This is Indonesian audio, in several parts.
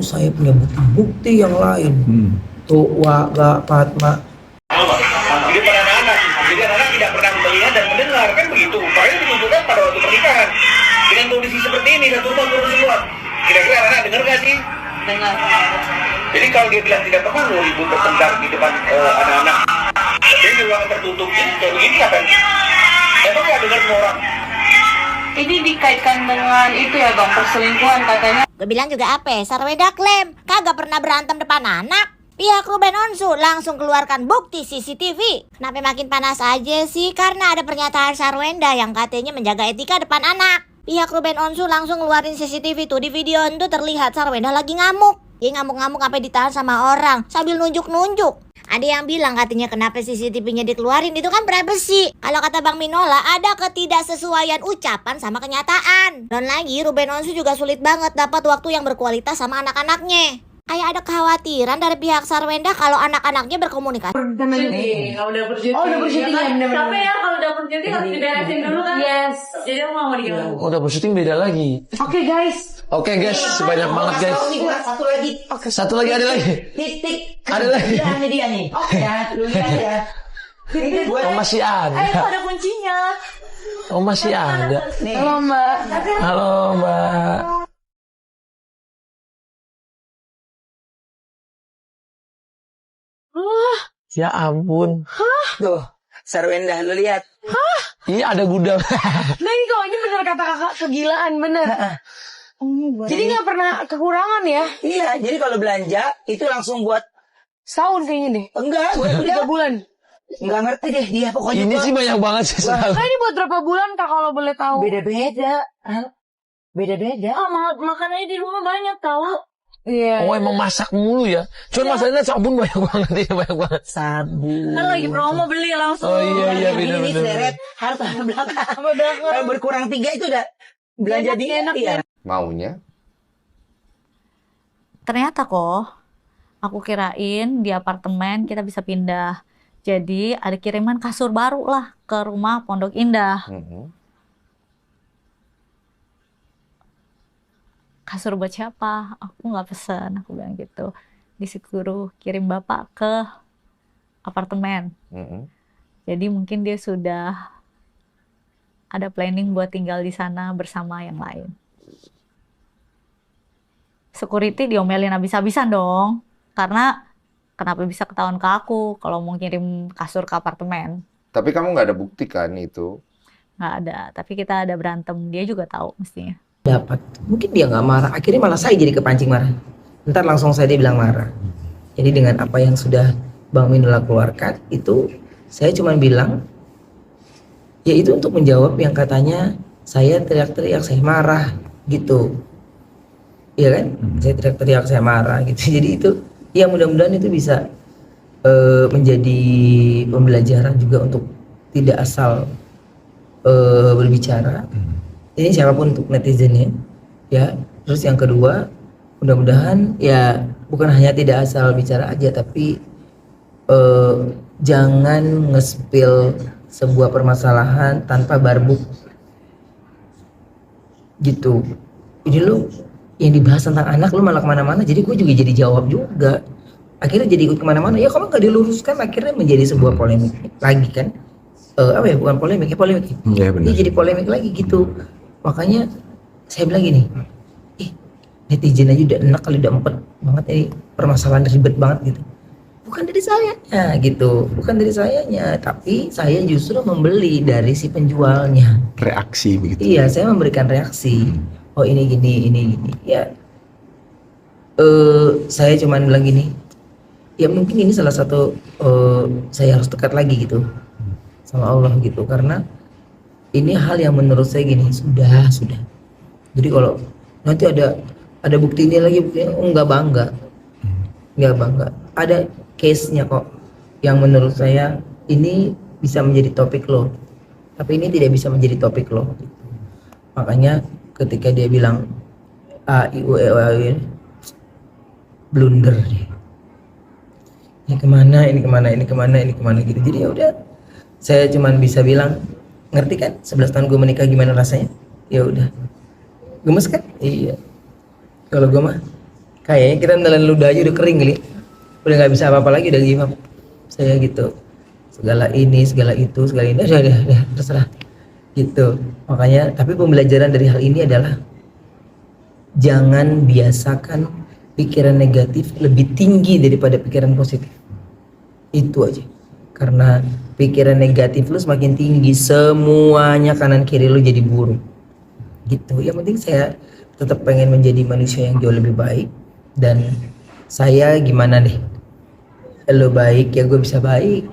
Saya punya bukti-bukti yang lain. Tuh, Waga, Fatma. Jadi pada anak-anak, jadi anak-anak tidak pernah melihat dan mendengar, kan begitu. Makanya ditunjukkan pada waktu pernikahan. Dengan kondisi seperti ini, satu rumah kurus keluar. Kira-kira anak-anak dengar gak sih? Dengar. Jadi kalau dia bilang tidak pernah lo ibu bertengkar di depan anak-anak, tapi di ruangan tertutup ini kayak begini kan? Emang nggak dengar semua orang? Ini dikaitkan dengan itu ya bang, perselingkuhan katanya. Gue bilang juga apa? Sarwenda klaim kagak pernah berantem depan anak. Pihak Ruben Onsu langsung keluarkan bukti CCTV. Kenapa makin panas aja sih? Karena ada pernyataan Sarwenda yang katanya menjaga etika depan anak. Pihak Ruben Onsu langsung ngeluarin CCTV tuh. Di video itu terlihat Sarwenda lagi ngamuk. Dia ngamuk-ngamuk sampai ditahan sama orang sambil nunjuk-nunjuk. Ada yang bilang katanya kenapa CCTV-nya dikeluarin, itu kan privacy. Kalau kata Bang Minola, ada ketidaksesuaian ucapan sama kenyataan. Dan lagi Ruben Onsu juga sulit banget dapat waktu yang berkualitas sama anak-anaknya. Kayak ada kekhawatiran dari pihak Sarwenda kalau anak-anaknya berkomunikasi. Syuting, kalau udah bersyuting. Oh, udah bersyuting ya, bener-bener. Capek ya kalau udah bersyuting harus diberesin dulu kan? Yes. Jadi aku mau diganggu. Udah bersyuting beda lagi. Oke guys. Oke guys, banyak banget guys. Satu lagi. Satu lagi ada lagi. Titik. Ada lagi. Ini dia nih. Oke. Ya, dulu ya. Oh masih ada. Ada kuncinya. Oh masih ada. Nih. Halo Mbak. Halo Mbak. Ya ampun. Tuh, Sarwenda lu lihat. Ini ada gudang. Nah ini kok ini bener kata kakak, kegilaan bener. Jadi nggak pernah kekurangan ya? Iya, jadi kalau belanja itu langsung buat Setahun kayaknya deh. enggak, buat 3 bulan. enggak ngerti deh dia pokoknya. Ini sih banyak banget sih selalu. Nah ini buat berapa bulan kak kalau boleh tahu? Beda-beda. Beda-beda. Makanannya di rumah banyak tahu. Iya. Oh emang masak mulu ya. Cuman masalahnya sabun banyak banget ini banyak banget. Sabun. Kan lagi promo beli langsung. Oh iya iya Ini benar-benar. seret harus sampai belakang. Sama belakang. Kalau berkurang 3 itu udah belanja di Enak, iya. Maunya Ternyata kok, aku kirain di apartemen kita bisa pindah. Jadi ada kiriman kasur baru lah ke rumah Pondok Indah. Kasur buat siapa? Aku nggak pesen, aku bilang gitu. Disuruh kirim bapak ke apartemen. Jadi mungkin dia sudah ada planning buat tinggal di sana bersama yang lain. Security diomelin habis-habisan dong. Karena kenapa bisa ketahuan ke aku kalau mau kirim kasur ke apartemen. tapi kamu nggak ada bukti kan itu? Nggak ada, tapi kita ada berantem. Dia juga tahu mestinya. Dapat. Mungkin dia nggak marah. Akhirnya malah saya jadi kepancing marah. Ntar langsung saya dia bilang marah. Jadi dengan apa yang sudah Bang Minola keluarkan itu, saya cuma bilang, ya itu untuk menjawab yang katanya saya teriak-teriak, saya marah gitu. Iya kan? Saya teriak-teriak, saya marah gitu. Jadi itu, ya mudah-mudahan itu bisa menjadi pembelajaran juga untuk tidak asal berbicara. Ini siapapun untuk netizennya, ya. Terus yang kedua, mudah-mudahan ya bukan hanya tidak asal bicara aja, tapi jangan nge-spill sebuah permasalahan tanpa barbuk gitu. Ini lu yang dibahas tentang anak lu malah kemana-mana, jadi gue juga jadi jawab juga. Akhirnya jadi ikut kemana-mana. Ya kalau nggak diluruskan akhirnya menjadi sebuah polemik lagi kan. Apa ya, bukan polemik, ya polemik. Iya benar. Ini jadi polemik lagi gitu. Makanya saya bilang gini, netizen aja udah enak kali, udah empet banget ini permasalahan ribet banget gitu. Bukan dari saya, gitu. Bukan dari sayanya, tapi saya justru membeli dari si penjualnya. Reaksi begitu. Iya, saya memberikan reaksi. Oh ini gini. Ya, saya cuman bilang gini. Ya mungkin ini salah satu saya harus dekat lagi gitu sama Allah gitu, karena ini hal yang menurut saya gini, sudah. Jadi kalau nanti ada bukti ini lagi, buktinya enggak bangga. Ada case-nya kok yang menurut saya ini bisa menjadi topik lo, tapi ini tidak bisa menjadi topik lo. Makanya ketika dia bilang A I U E O A blunder deh. Ini kemana gitu. Jadi ya udah, saya cuman bisa bilang, ngerti kan 11 tahun gue menikah gimana rasanya? Ya udah, gemes kan? Iya. Kalau gue mah Kayaknya kita nelan ludah aja udah kering kali, udah nggak bisa apa-apa lagi, udah give up saya gitu. Segala ini, segala itu, segala ini, udah terserah gitu. Makanya, tapi pembelajaran dari hal ini adalah jangan biasakan pikiran negatif lebih tinggi daripada pikiran positif. Itu aja. Karena pikiran negatif lu semakin tinggi, semuanya kanan kiri lu jadi buruk. Gitu. Yang penting saya tetap pengen menjadi manusia yang jauh lebih baik, dan saya gimana deh, lo baik ya gue bisa baik,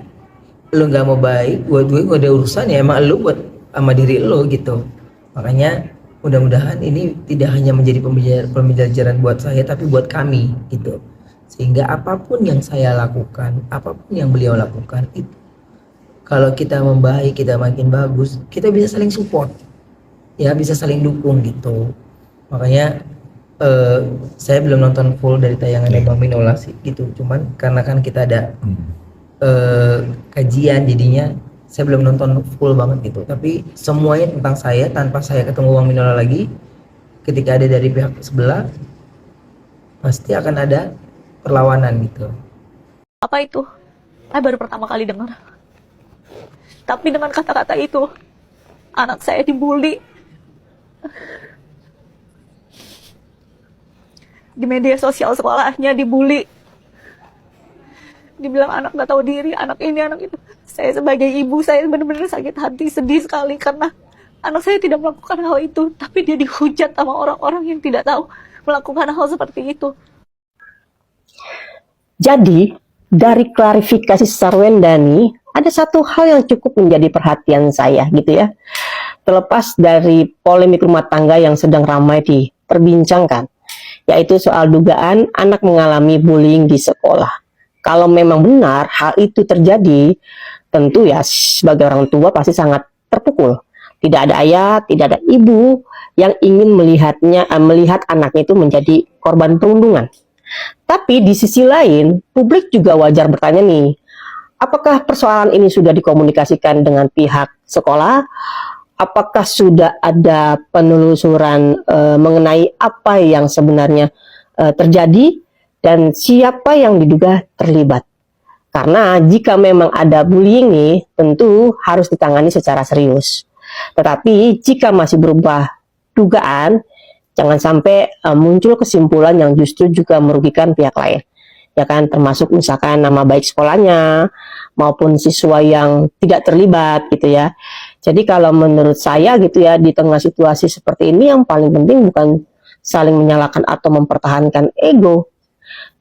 lo nggak mau baik buat gue gak ada urusan, ya emang lo buat sama diri lo gitu. Makanya mudah-mudahan ini tidak hanya menjadi pembelajaran buat saya, tapi buat kami gitu, sehingga apapun yang saya lakukan, apapun yang beliau lakukan itu, kalau kita membaik, kita makin bagus, kita bisa saling support ya, bisa saling dukung gitu. Makanya saya belum nonton full dari tayangannya Bang Minola sih gitu, cuman karena kan kita ada kajian, jadinya saya belum nonton full banget gitu. Tapi semuanya tentang saya, tanpa saya ketemu Bang Minola lagi, ketika ada dari pihak sebelah pasti akan ada perlawanan gitu. Apa itu? Saya baru pertama kali dengar. Tapi dengan kata-kata itu, anak saya dibully. Di media sosial sekolahnya dibully. Dibilang anak gak tahu diri, anak ini, anak itu. Saya sebagai ibu, saya benar-benar sakit hati, sedih sekali karena anak saya tidak melakukan hal itu, tapi dia dihujat sama orang-orang yang tidak tahu melakukan hal seperti itu. Jadi, dari klarifikasi Sarwendani, ada satu hal yang cukup menjadi perhatian saya gitu ya. Terlepas dari polemik rumah tangga yang sedang ramai diperbincangkan, yaitu soal dugaan anak mengalami bullying di sekolah. Kalau memang benar hal itu terjadi, tentu ya sebagai orang tua pasti sangat terpukul. Tidak ada ayah, tidak ada ibu yang ingin melihat anaknya itu menjadi korban perundungan. Tapi di sisi lain, publik juga wajar bertanya nih, apakah persoalan ini sudah dikomunikasikan dengan pihak sekolah? Apakah sudah ada penelusuran mengenai apa yang sebenarnya terjadi dan siapa yang diduga terlibat? Karena jika memang ada bullying nih, tentu harus ditangani secara serius. Tetapi jika masih berupa dugaan, jangan sampai muncul kesimpulan yang justru juga merugikan pihak lain. Ya kan, termasuk misalkan nama baik sekolahnya maupun siswa yang tidak terlibat gitu ya. Jadi kalau menurut saya gitu ya, di tengah situasi seperti ini yang paling penting bukan saling menyalahkan atau mempertahankan ego.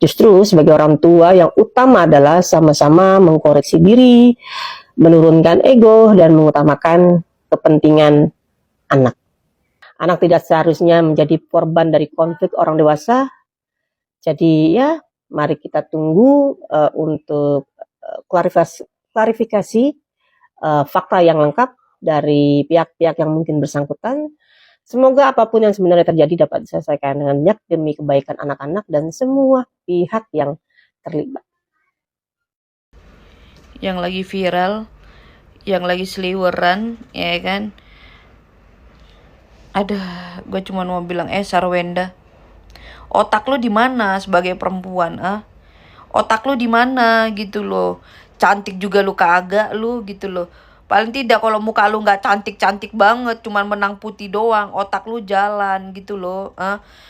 Justru sebagai orang tua yang utama adalah sama-sama mengkoreksi diri, menurunkan ego dan mengutamakan kepentingan anak. Anak tidak seharusnya menjadi korban dari konflik orang dewasa. Jadi ya, mari kita tunggu untuk klarifikasi fakta yang lengkap dari pihak-pihak yang mungkin bersangkutan. Semoga apapun yang sebenarnya terjadi dapat diselesaikan dengan niat demi kebaikan anak-anak dan semua pihak yang terlibat. Yang lagi viral, yang lagi seliweran, ya kan? Aduh, gue cuma mau bilang, Sarwenda, otak lu di mana sebagai perempuan, Otak lu di mana gitu loh? Cantik juga lu kagak lu gitu loh. Paling tidak kalau muka lu nggak cantik-cantik banget, cuman menang putih doang, otak lu jalan gitu loh.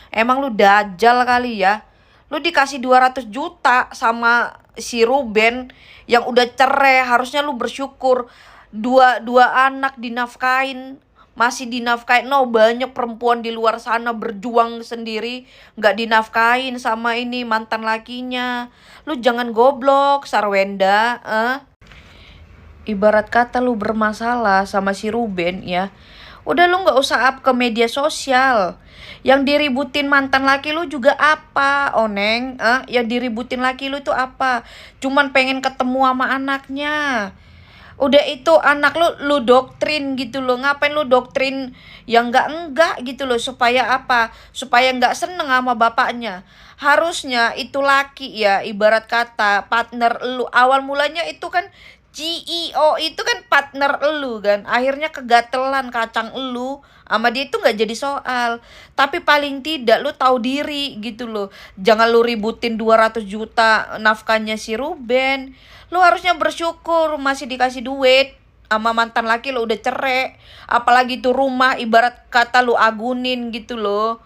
Emang lu dajal kali ya? Lu dikasih 200 juta sama si Ruben yang udah cerai, harusnya lu bersyukur. Dua anak dinafkain, masih dinafkain. No, banyak perempuan di luar sana berjuang sendiri, nggak dinafkain sama ini mantan lakinya. Lu jangan goblok, Sarwenda. Ibarat kata lu bermasalah sama si Ruben ya, udah lu nggak usah up ke media sosial. Yang diributin mantan laki lu juga apa, Oneng? Yang diributin laki lu itu apa? Cuman pengen ketemu sama anaknya. Udah itu anak lu doktrin gitu loh. Ngapain lu doktrin yang enggak gitu loh? Supaya apa? Supaya nggak seneng sama bapaknya. Harusnya itu laki ya, ibarat kata partner lu. Awal mulanya itu kan CEO itu kan partner elu kan, akhirnya kegatelan kacang elu sama dia itu nggak jadi soal. Tapi paling tidak lu tahu diri gitu loh. Jangan lu ributin 200 juta nafkahnya si Ruben. Lu harusnya bersyukur masih dikasih duit sama mantan laki lu udah cerai. Apalagi tuh rumah ibarat kata lu agunin gitu loh.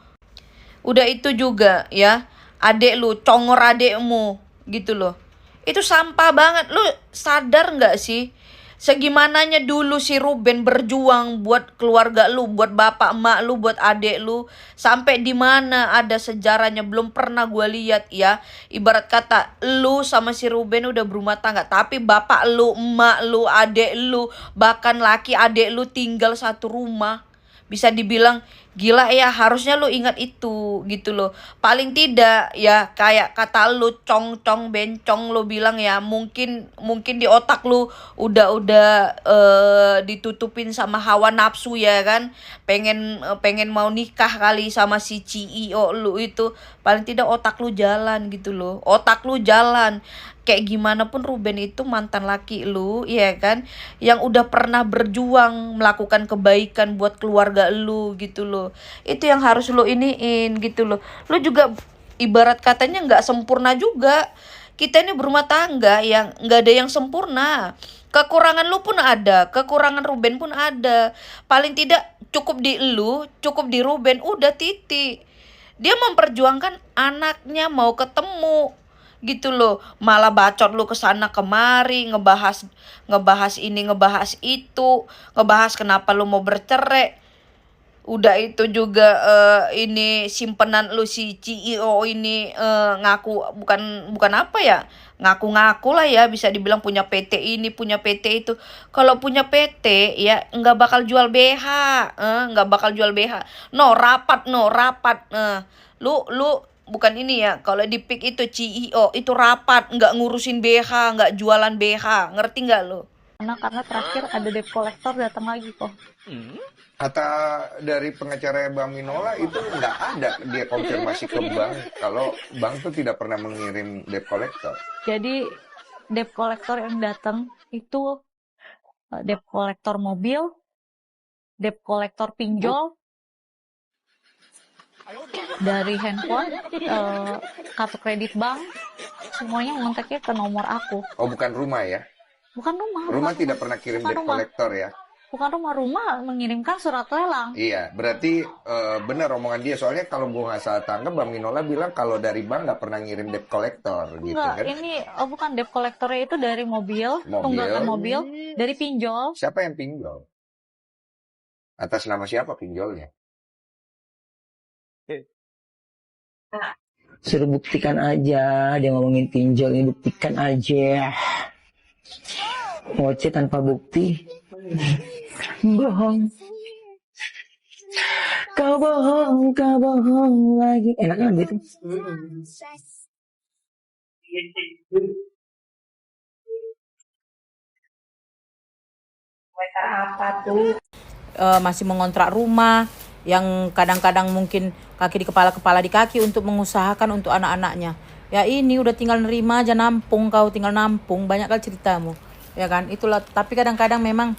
Udah itu juga ya, adek lu congor adekmu gitu loh. Itu sampah banget. Lu sadar nggak sih segimananya dulu si Ruben berjuang buat keluarga lu, buat bapak emak lu, buat adek lu, sampai di mana ada sejarahnya belum pernah gue lihat ya. Ibarat kata lu sama si Ruben udah berumah tangga, tapi bapak lu, emak lu, adek lu, bahkan laki adek lu tinggal satu rumah. Bisa dibilang gila ya, harusnya lu ingat itu gitu loh. Paling tidak ya kayak kata lu cong-cong bencong lu bilang ya, mungkin di otak lu udah ditutupin sama hawa nafsu ya kan. Pengen mau nikah kali sama si CEO lu itu. Paling tidak otak lu jalan gitu loh. Otak lu jalan. Kayak gimana pun Ruben itu mantan laki lu, ya kan, yang udah pernah berjuang melakukan kebaikan buat keluarga lu gitu loh. Itu yang harus lu iniin gitu loh. Lu juga ibarat katanya nggak sempurna juga. Kita ini berumah tangga yang nggak ada yang sempurna. Kekurangan lu pun ada, kekurangan Ruben pun ada. Paling tidak cukup di lu, cukup di Ruben, udah titik. Dia memperjuangkan anaknya mau ketemu gitu loh, malah bacot lu kesana kemari, ngebahas ini, ngebahas itu, ngebahas kenapa lu mau bercerai. Udah itu juga ini simpenan lu si CEO ini ngaku bukan apa ya, ngaku-ngaku lah ya, bisa dibilang punya PT ini, punya PT itu. Kalau punya PT ya nggak bakal jual BH, nggak bakal jual BH. Rapat. Lu bukan ini ya, kalau di PIK itu CEO itu rapat, nggak ngurusin BH, nggak jualan BH, ngerti nggak lo? Karena terakhir ada debt collector datang lagi kok. Kata dari pengacara Bang Minola itu nggak ada dia konfirmasi ke bank kalau bank tuh tidak pernah mengirim debt collector. Jadi debt collector yang datang itu debt collector mobil, debt collector pinjol, dari handphone, kartu kredit bank, semuanya ngontaknya ke nomor aku. Oh, bukan rumah ya? Bukan rumah. Rumah tidak pernah kirim debt collector ya? Bukan rumah mengirimkan surat lelang. Iya, berarti benar omongan dia. Soalnya kalau gue nggak salah tangkap, Bang Minola bilang kalau dari bank nggak pernah ngirim debt collector gitu. Enggak, kan? ini bukan debt collectornya itu dari mobil, tunggakan mobil, dari pinjol. Siapa yang pinjol? Atas nama siapa pinjolnya? Suruh buktikan aja, dia ngomongin pinjol ini, buktikan aja. Ngoceh tanpa bukti. Bohong. Kau bohong lagi. Enak kan gitu? Masih mengontrak rumah, yang kadang-kadang mungkin kaki di kepala di kaki untuk mengusahakan untuk anak-anaknya. Ya ini udah tinggal nerima aja, nampung, kau tinggal nampung, banyak kali ceritamu, ya kan. Itulah, tapi kadang-kadang memang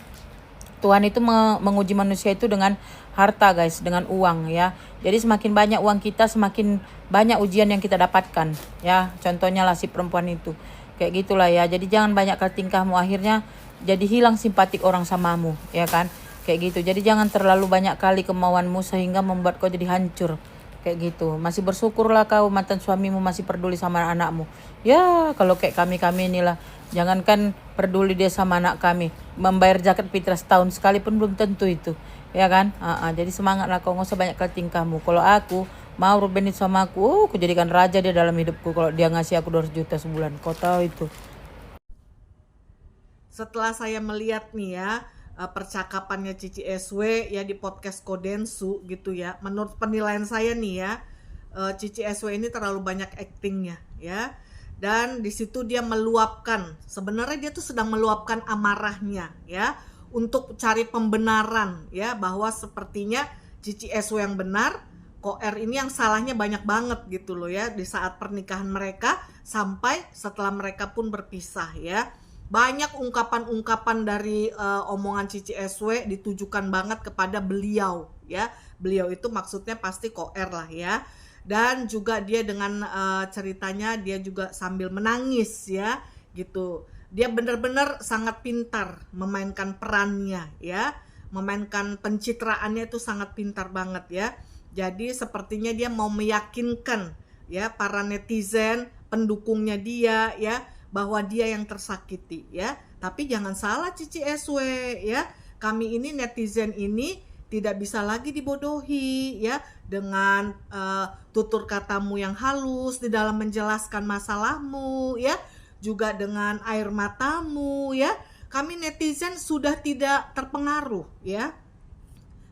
Tuhan itu menguji manusia itu dengan harta guys, dengan uang ya. Jadi semakin banyak uang kita, semakin banyak ujian yang kita dapatkan ya. Contohnya lah si perempuan itu, kayak gitulah ya. Jadi jangan banyak kali tingkahmu, akhirnya jadi hilang simpatik orang samamu, ya kan. Kayak gitu. Jadi jangan terlalu banyak kali kemauanmu sehingga membuat kau jadi hancur. Kayak gitu. Masih bersyukurlah kau mantan suamimu masih peduli sama anakmu. Ya kalau kayak kami inilah, jangankan peduli dia sama anak kami, membayar zakat fitrah setahun sekali pun belum tentu itu, ya kan. Jadi semangatlah kau, nggak usah banyak kali tingkahmu. Kalau aku mau Ruben itu sama aku jadikan raja dia dalam hidupku kalau dia ngasih aku 200 juta sebulan. Kau tahu itu. Setelah saya melihat nih ya percakapannya Cici SW ya di podcast Kodensu gitu ya, menurut penilaian saya nih ya, Cici SW ini terlalu banyak actingnya ya, dan di situ dia meluapkan, sebenarnya dia tuh sedang meluapkan amarahnya ya untuk cari pembenaran ya, bahwa sepertinya Cici SW yang benar, Koer ini yang salahnya banyak banget gitu loh ya, di saat pernikahan mereka sampai setelah mereka pun berpisah ya. banyak ungkapan-ungkapan dari omongan Cici SW ditujukan banget kepada beliau ya. Beliau itu maksudnya pasti Koer lah ya. Dan juga dia dengan ceritanya dia juga sambil menangis ya gitu. Dia benar-benar sangat pintar memainkan perannya ya. Memainkan pencitraannya itu sangat pintar banget ya. Jadi sepertinya dia mau meyakinkan ya para netizen pendukungnya dia ya bahwa dia yang tersakiti ya. Tapi jangan salah Cici SW ya. Kami ini netizen ini tidak bisa lagi dibodohi ya dengan tutur katamu yang halus di dalam menjelaskan masalahmu ya, juga dengan air matamu ya. Kami netizen sudah tidak terpengaruh ya.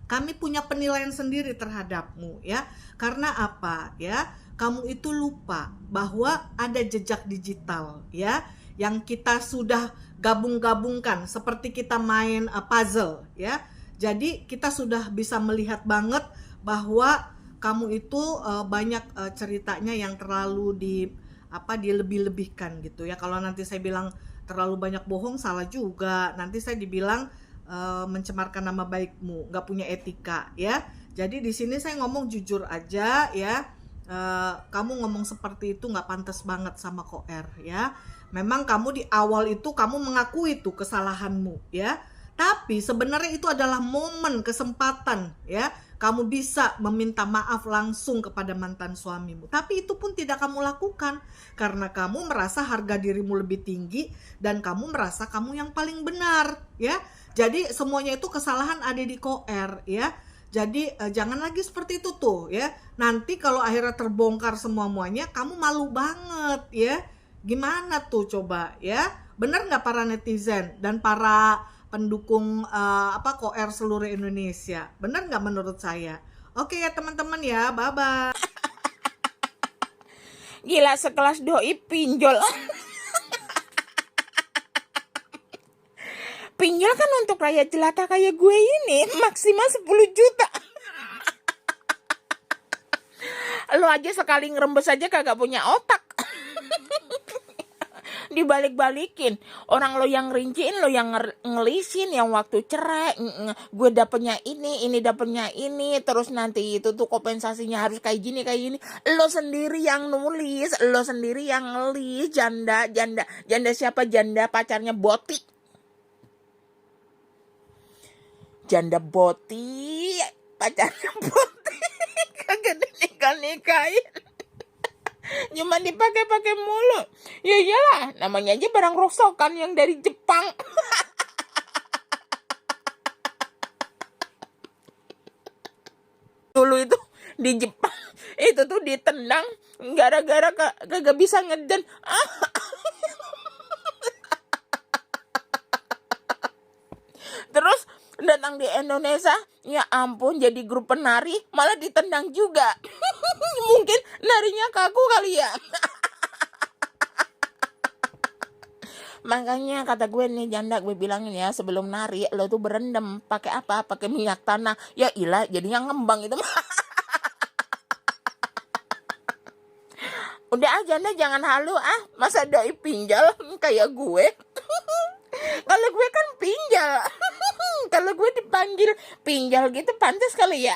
Kami punya penilaian sendiri terhadapmu ya. Karena apa ya? Kamu itu lupa bahwa ada jejak digital ya yang kita sudah gabung-gabungkan seperti kita main puzzle ya. Jadi kita sudah bisa melihat banget bahwa kamu itu banyak ceritanya yang terlalu dilebih-lebihkan gitu ya. Kalau nanti saya bilang terlalu banyak bohong salah juga. Nanti saya dibilang mencemarkan nama baikmu, nggak punya etika ya. Jadi di sini saya ngomong jujur aja ya. Kamu ngomong seperti itu nggak pantas banget sama Koer ya. Memang kamu di awal itu kamu mengakui itu kesalahanmu ya. Tapi sebenarnya itu adalah momen kesempatan ya. Kamu bisa meminta maaf langsung kepada mantan suamimu. Tapi itu pun tidak kamu lakukan karena kamu merasa harga dirimu lebih tinggi dan kamu merasa kamu yang paling benar ya. Jadi semuanya itu kesalahan ada di Koer ya. Jadi jangan lagi seperti itu tuh ya. Nanti kalau akhirnya terbongkar semuanya kamu malu banget ya. Gimana tuh coba ya? Benar nggak para netizen dan para pendukung Koer seluruh Indonesia? Benar nggak menurut saya? Oke ya teman-teman ya, bye-bye. Gila sekelas doi pinjol. Pinjol kan untuk rakyat jelata kayak gue ini maksimal 10 juta. Lo aja sekali ngerembes aja kagak punya otak. Dibalik-balikin, orang lo yang rinciin, lo yang ngelisin, yang waktu cerai gue dapetnya ini dapetnya ini, terus nanti itu tuh kompensasinya harus kayak gini lo sendiri yang nulis, lo sendiri yang ngelis. Janda siapa? Janda pacarnya Boti, janda Boti pacarnya Boti kagak dinikah-nikahin. Cuma dipakai mulu. Ya iyalah, namanya aja barang rosokan yang dari Jepang. Dulu itu di Jepang itu tuh ditendang gara-gara kagak bisa ngeden. Terus datang di Indonesia, ya ampun, jadi grup penari malah ditendang juga. Mungkin narinya kaku kali ya. Makanya kata gue nih janda, gue bilangin ya sebelum nari lo tuh berendam pakai apa? Pakai minyak tanah. Ya ilah, jadinya ngembang itu. Udah aja janda jangan halu masa doi pinjal kayak gue. Kalau gue kan pinjal. Kalau gue dipanggil pinjal gitu pantas kali ya.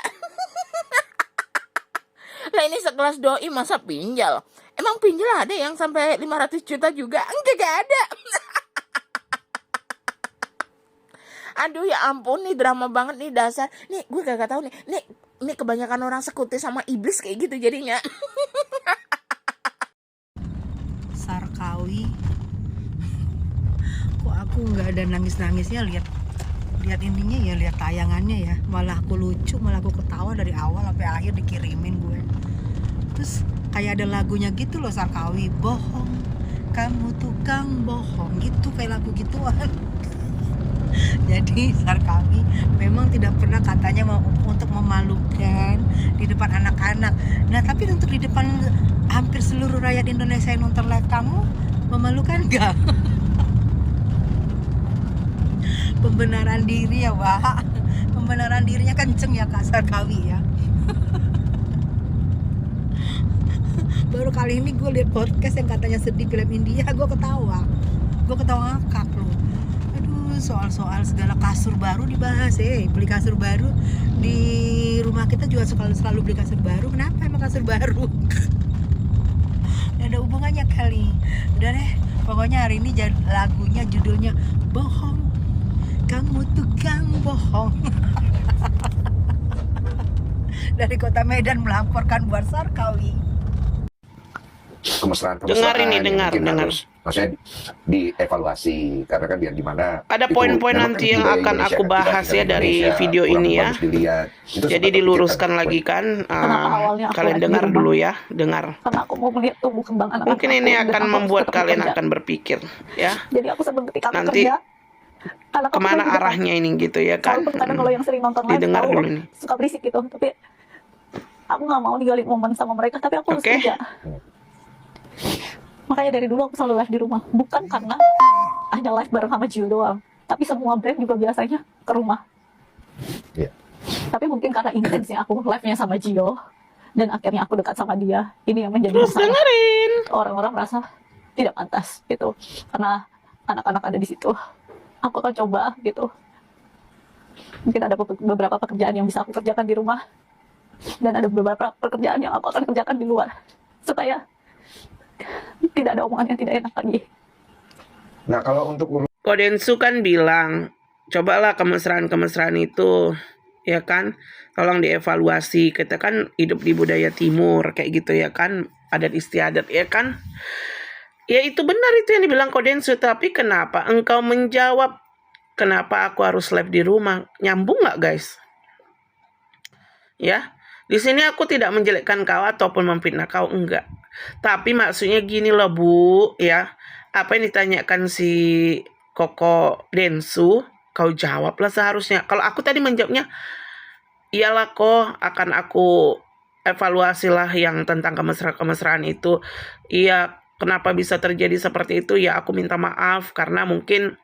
Nah ini sekelas doi masa pinjal. Emang pinjal ada yang sampai 500 juta juga? Enggak ada. Aduh ya ampun, nih drama banget nih dasar. Nih gue kagak tahu nih. Nih kebanyakan orang sekutu sama iblis kayak gitu jadinya. Sarkawi. Kok aku nggak ada nangis-nangisnya lihat ininya ya, lihat tayangannya ya. Malah aku lucu, malah aku ketawa dari awal sampai akhir dikirimin gue. Terus kayak ada lagunya gitu loh, Sarkawi, bohong, kamu tukang bohong, gitu kayak lagu gituan. Jadi Sarkawi memang tidak pernah katanya mau untuk memalukan di depan anak-anak. Nah tapi untuk di depan hampir seluruh rakyat Indonesia yang nonton live kamu memalukan gak? Pembenaran diri ya Wak. Pembenaran dirinya kenceng ya Kak Sarkawi ya. Baru kali ini gue liat podcast yang katanya sedih film India, gue ketawa. Gue ketawa ngakak loh. Aduh, soal-soal segala kasur baru dibahas. Beli kasur baru di rumah kita juga selalu beli kasur baru. Kenapa emang kasur baru? Ada hubungannya kali. Udah deh, pokoknya hari ini lagunya judulnya Bohong, Kamu Tukang Bohong. Dari Kota Medan melaporkan buat Sarkawi. Kemesraan Dengar ini, dengar. Maksudnya dievaluasi karena kan biar gimana. Ada poin-poin nanti yang akan aku bahas ya dari video ini ya. Jadi diluruskan lagi kan. Kalian dengar dulu ya, dengar. Karena aku mau melihat tumbuh kembang anak. Mungkin ini akan membuat kalian akan berpikir ya. Jadi aku sebelum ketika aku Nanti kerja, kemana arahnya ini gitu ya kan. Kadang kalau yang sering nonton live Didengar tahu, dulu nih. suka berisik gitu. Tapi aku nggak mau ninggalin momen sama mereka. Tapi aku harus kerja. Makanya dari dulu aku selalu live di rumah. Bukan karena hanya live bareng sama Gio doang, tapi semua brand juga biasanya ke rumah. Tapi mungkin karena intensnya aku live-nya sama Gio dan akhirnya aku dekat sama dia, ini yang menjadi masalah. Orang-orang merasa tidak pantas gitu karena anak-anak ada di situ. Aku akan coba gitu. Mungkin ada beberapa pekerjaan yang bisa aku kerjakan di rumah dan ada beberapa pekerjaan yang aku akan kerjakan di luar supaya tidak ada omongan yang tidak enak lagi. Nah, kalau untuk Kodensu kan bilang, cobalah kemesraan-kemesraan itu, ya kan? Tolong dievaluasi. Kita kan hidup di budaya timur, kayak gitu ya kan? Adat istiadat, ya kan? Ya itu benar itu yang dibilang Kodensu. Tapi kenapa engkau menjawab, kenapa aku harus live di rumah? Nyambung nggak guys? Ya, di sini aku tidak menjelekkan kau ataupun memfitnah kau, enggak. Tapi maksudnya gini loh Bu, ya. Apa yang ditanyakan si Koko Densu, kau jawablah seharusnya. Kalau aku tadi menjawabnya, iyalah kok akan aku evaluasi lah yang tentang kemesraan itu. Iya, kenapa bisa terjadi seperti itu? Ya aku minta maaf karena mungkin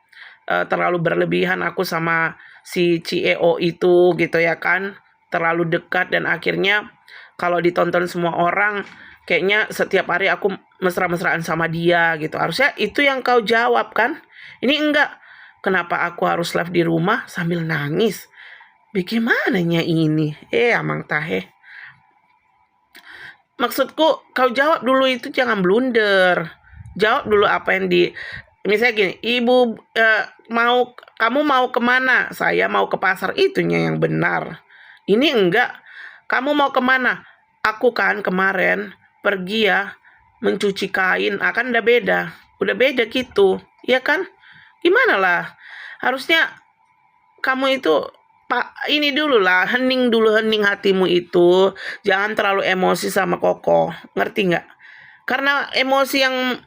terlalu berlebihan aku sama si CEO itu gitu ya kan. Terlalu dekat dan akhirnya kalau ditonton semua orang kayaknya setiap hari aku mesra-mesraan sama dia gitu. Harusnya itu yang kau jawab kan. Ini enggak. Kenapa aku harus live di rumah sambil nangis? Bagaimananya ini? Amang tahe. Maksudku kau jawab dulu itu, jangan blunder. Jawab dulu apa yang misalnya gini, ibu kamu mau kemana? Saya mau ke pasar, itunya yang benar. Ini enggak. Kamu mau kemana? Aku kan kemarin pergi ya mencuci kain. Akan udah beda gitu, ya kan? Gimana lah? Harusnya kamu itu ini dulu lah, hening hatimu itu. Jangan terlalu emosi sama Koko, ngerti nggak? Karena emosi yang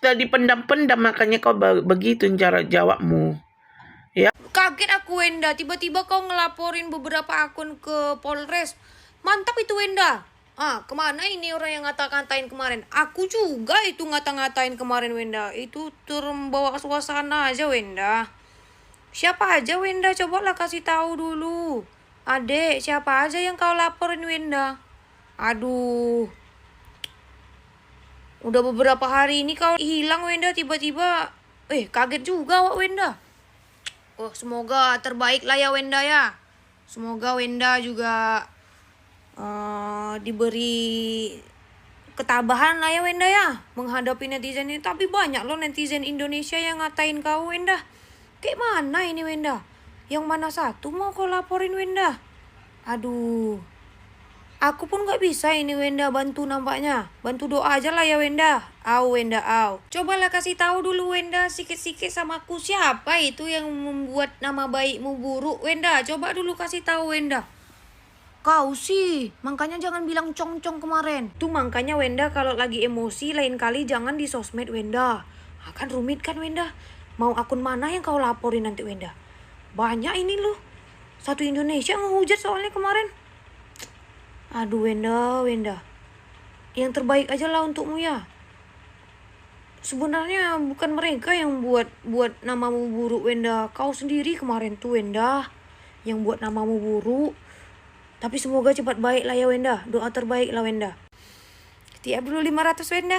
tadi pendam-pendam makanya kau begitu cara jawabmu. Ya. Kaget aku Wenda, tiba-tiba kau ngelaporin beberapa akun ke Polres. Mantap itu Wenda. Kemana ini orang yang ngata-ngatain kemarin? Aku juga itu ngata-ngatain kemarin Wenda. Itu terbawa suasana aja Wenda. Siapa aja Wenda? Cobalah kasih tahu dulu. Adek, siapa aja yang kau laporin Wenda? Aduh. Udah beberapa hari ini kau hilang Wenda tiba-tiba. Kaget juga Wak Wenda. Semoga terbaik lah ya Wenda ya. Semoga Wenda juga diberi ketabahan lah ya Wenda ya menghadapi netizen ini. Tapi banyak loh netizen Indonesia yang ngatain kau Wenda. Kayak mana ini Wenda? Yang mana satu mau kau laporin Wenda? Aduh. Aku pun gak bisa ini Wenda bantu nampaknya. Bantu doa aja lah ya Wenda. Wenda. Cobalah kasih tahu dulu Wenda sikit-sikit sama aku. Siapa itu yang membuat nama baikmu buruk Wenda? Coba dulu kasih tahu Wenda. Kau sih, makanya jangan bilang cong-cong kemarin. Tuh makanya Wenda kalau lagi emosi lain kali jangan di sosmed Wenda. Akan rumit kan Wenda? Mau akun mana yang kau laporin nanti Wenda? Banyak ini loh. Satu Indonesia ngehujat soalnya kemarin. Aduh Wenda. Yang terbaik aja lah untukmu ya. Sebenarnya bukan mereka yang buat namamu buruk Wenda. Kau sendiri kemarin tuh Wenda yang buat namamu buruk. Tapi semoga cepat baik lah ya Wenda. Doa terbaik lah Wenda. Tiap dulu 500 Wenda.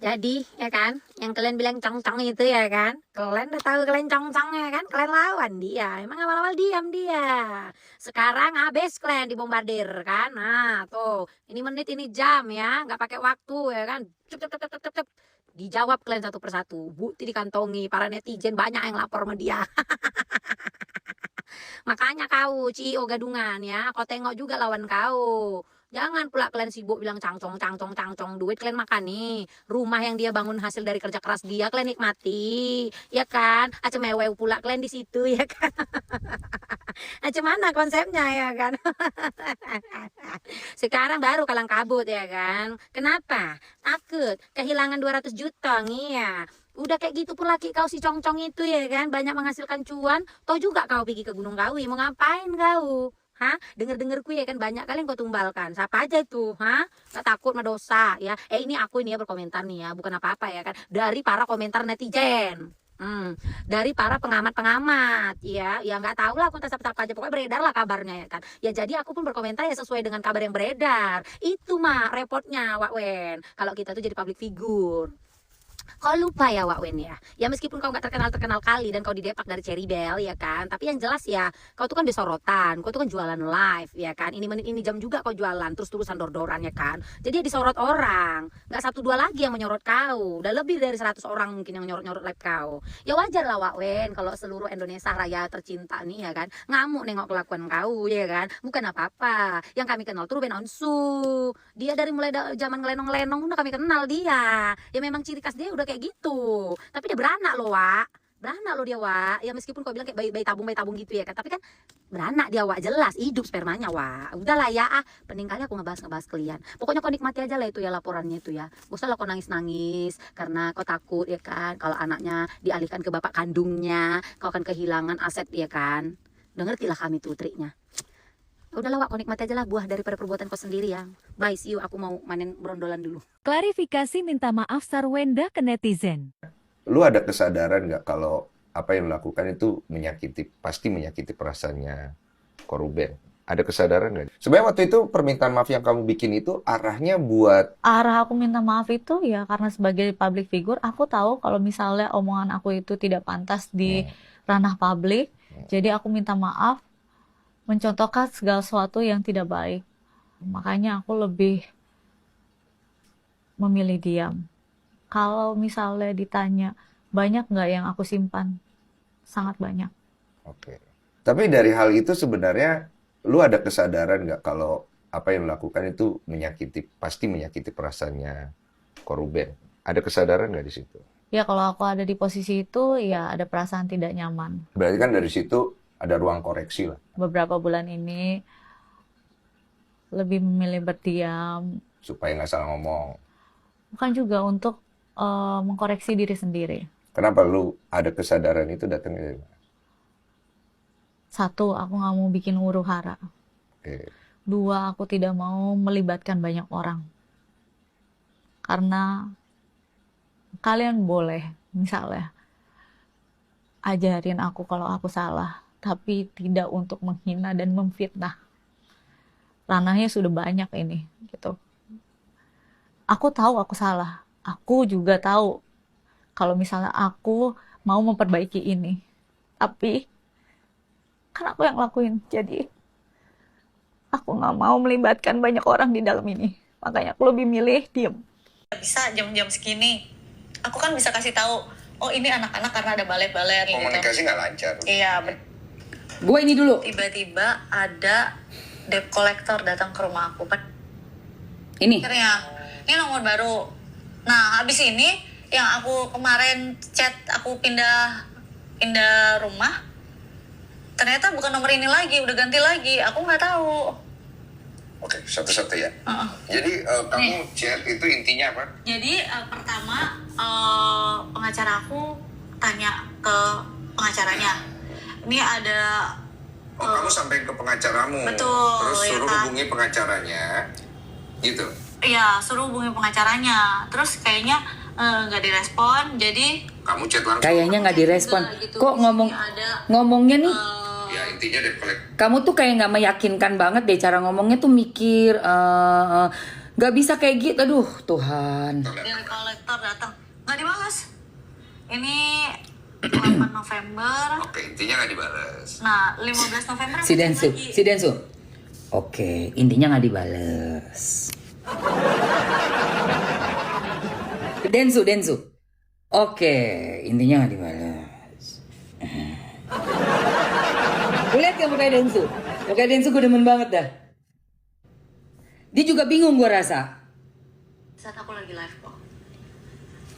Jadi, ya kan, yang kalian bilang cong-cong itu ya kan, kalian udah tahu kalian cong-cong ya kan, kalian lawan dia. Emang awal-awal diam dia. Sekarang habis kalian dibombardir kan. Nah, tuh, ini menit ini jam ya, nggak pakai waktu ya kan. Cep, cep, cep, cep, cep. Dijawab kalian satu persatu. Bukti dikantongi, para netizen banyak yang lapor sama dia. Makanya kau CEO gadungan ya, kau tengok juga lawan kau. Jangan pula kalian sibuk bilang cangcong, cangcong, cangcong. Duit kalian makan nih. Rumah yang dia bangun hasil dari kerja keras dia, kalian nikmati. Ya kan? Acemewew pula kalian di situ ya kan? Macam mana konsepnya ya kan? Sekarang baru kalang kabut ya kan? Kenapa? Takut kehilangan 200 juta nih ya. Udah kayak gitu pula kau si congcong itu ya kan, banyak menghasilkan cuan. Toh juga kau pergi ke Gunung Kawi, mau ngapain kau? Hah? Dengar-dengar ya kan banyak kali yang kau tumbalkan. Siapa aja itu? Hah? Gak takut sama dosa ya. Ini aku ini ya berkomentar nih ya, bukan apa-apa ya kan. Dari para komentar netizen. Dari para pengamat-pengamat ya nggak tahu lah aku tetap aja pokoknya beredar lah kabarnya ya kan ya, jadi aku pun berkomentar ya sesuai dengan kabar yang beredar. Itu mah repotnya Wak Wen kalau kita tuh jadi public figure. Kau lupa ya Wak Wen ya meskipun kau gak terkenal kali dan kau didepak dari Cherry Bell ya kan, tapi yang jelas ya kau tuh kan disorotan, kau tuh kan jualan live ya kan, ini menit ini jam juga kau jualan terus-terusan dor-doran ya kan, jadi disorot orang, gak 1-2 lagi yang menyorot kau, udah lebih dari 100 orang mungkin yang nyorot-nyorot live kau. Ya wajar lah Wak Wen kalau seluruh Indonesia Raya tercinta nih ya kan ngamuk nengok kelakuan kau ya kan, bukan apa-apa. Yang kami kenal tuh Ruben Onsu, dia dari mulai zaman ngelenong-lenong udah kami kenal dia ya, memang ciri khas dia udah kayak gitu, tapi dia beranak loh Wak, beranak loh dia Wak ya, meskipun kau bilang kayak bayi tabung gitu ya kan, tapi kan beranak dia Wak, jelas hidup spermanya Wak. Udahlah ya pening kali aku ngebahas kalian, pokoknya kau nikmati aja lah itu ya laporannya itu ya, gak usah lah kau nangis karena kau takut ya kan kalau anaknya dialihkan ke bapak kandungnya kau akan kehilangan aset ya kan. Udah ngerti lah kami tuh triknya. Udahlah Wak, kau nikmati aja lah buah daripada perbuatan kau sendiri ya. Bye, see you, aku mau manen berondolan dulu. Klarifikasi minta maaf Sarwenda ke netizen. Lu ada kesadaran nggak kalau apa yang lu lakukan itu pasti menyakiti perasaannya Ruben? Ada kesadaran nggak? Sebenarnya waktu itu permintaan maaf yang kamu bikin itu arahnya buat... Arah aku minta maaf itu ya karena sebagai public figure, aku tahu kalau misalnya omongan aku itu tidak pantas di ranah publik. Jadi aku minta maaf mencontohkan segala sesuatu yang tidak baik. Makanya aku lebih memilih diam. Kalau misalnya ditanya, banyak nggak yang aku simpan? Sangat banyak. Oke. Tapi dari hal itu sebenarnya, lu ada kesadaran nggak kalau apa yang lu lakukan itu pasti menyakiti perasaannya Ruben? Ada kesadaran nggak di situ? Ya kalau aku ada di posisi itu, ya ada perasaan tidak nyaman. Berarti kan dari situ ada ruang koreksi lah. Beberapa bulan ini lebih memilih berdiam. Supaya nggak salah ngomong. Bukan juga untuk mengkoreksi diri sendiri. Kenapa lu ada kesadaran itu datangnya dari mana? 1, aku nggak mau bikin huru hara. Oke. 2, aku tidak mau melibatkan banyak orang. Karena kalian boleh misalnya ajarin aku kalau aku salah, tapi tidak untuk menghina dan memfitnah. Ranahnya sudah banyak ini, gitu. Aku tahu aku salah. Aku juga tahu kalau misalnya aku mau memperbaiki ini. Tapi kan aku yang lakuin. Jadi aku nggak mau melibatkan banyak orang di dalam ini. Makanya aku lebih milih diem. Bisa jam-jam segini. Aku kan bisa kasih tahu, oh ini anak-anak karena ada balet-balet. Komunikasi nggak lancar. Iya, Gue ini dulu. tiba-tiba ada debt collector datang ke rumah aku. Ini. Akhirnya, ini nomor baru. Nah, habis ini yang aku kemarin chat aku pindah rumah, ternyata bukan nomor ini lagi, udah ganti lagi. Aku nggak tahu. Oke, satu-satu ya. Jadi kamu chat itu intinya apa? Jadi pertama pengacara aku tanya ke pengacaranya, ini ada kamu sampai ke pengacaramu. Betul. Terus suruh ya kan? hubungi pengacaranya, gitu. Iya, suruh hubungi pengacaranya. Terus kayaknya nggak direspon, jadi kamu chat langsung. Kayaknya nggak direspon. gitu. Kok ngomongnya nih? Ya intinya debt collector. Kamu tuh kayak nggak meyakinkan banget deh cara ngomongnya tuh mikir Gak bisa kayak gitu. Aduh, Tuhan. Dari kolektor datang, nggak dibalas. Ini 8 November. Oke, intinya nggak dibalas. Nah, 15 November aku Si chat Densu, lagi. si Densu. Oke, intinya nggak dibales. Densu. Oke, intinya nggak dibales. Lu lihat gak mukanya Densu? Mukanya Densu gue demen banget dah. Dia juga bingung gue rasa. Saat aku lagi live kok.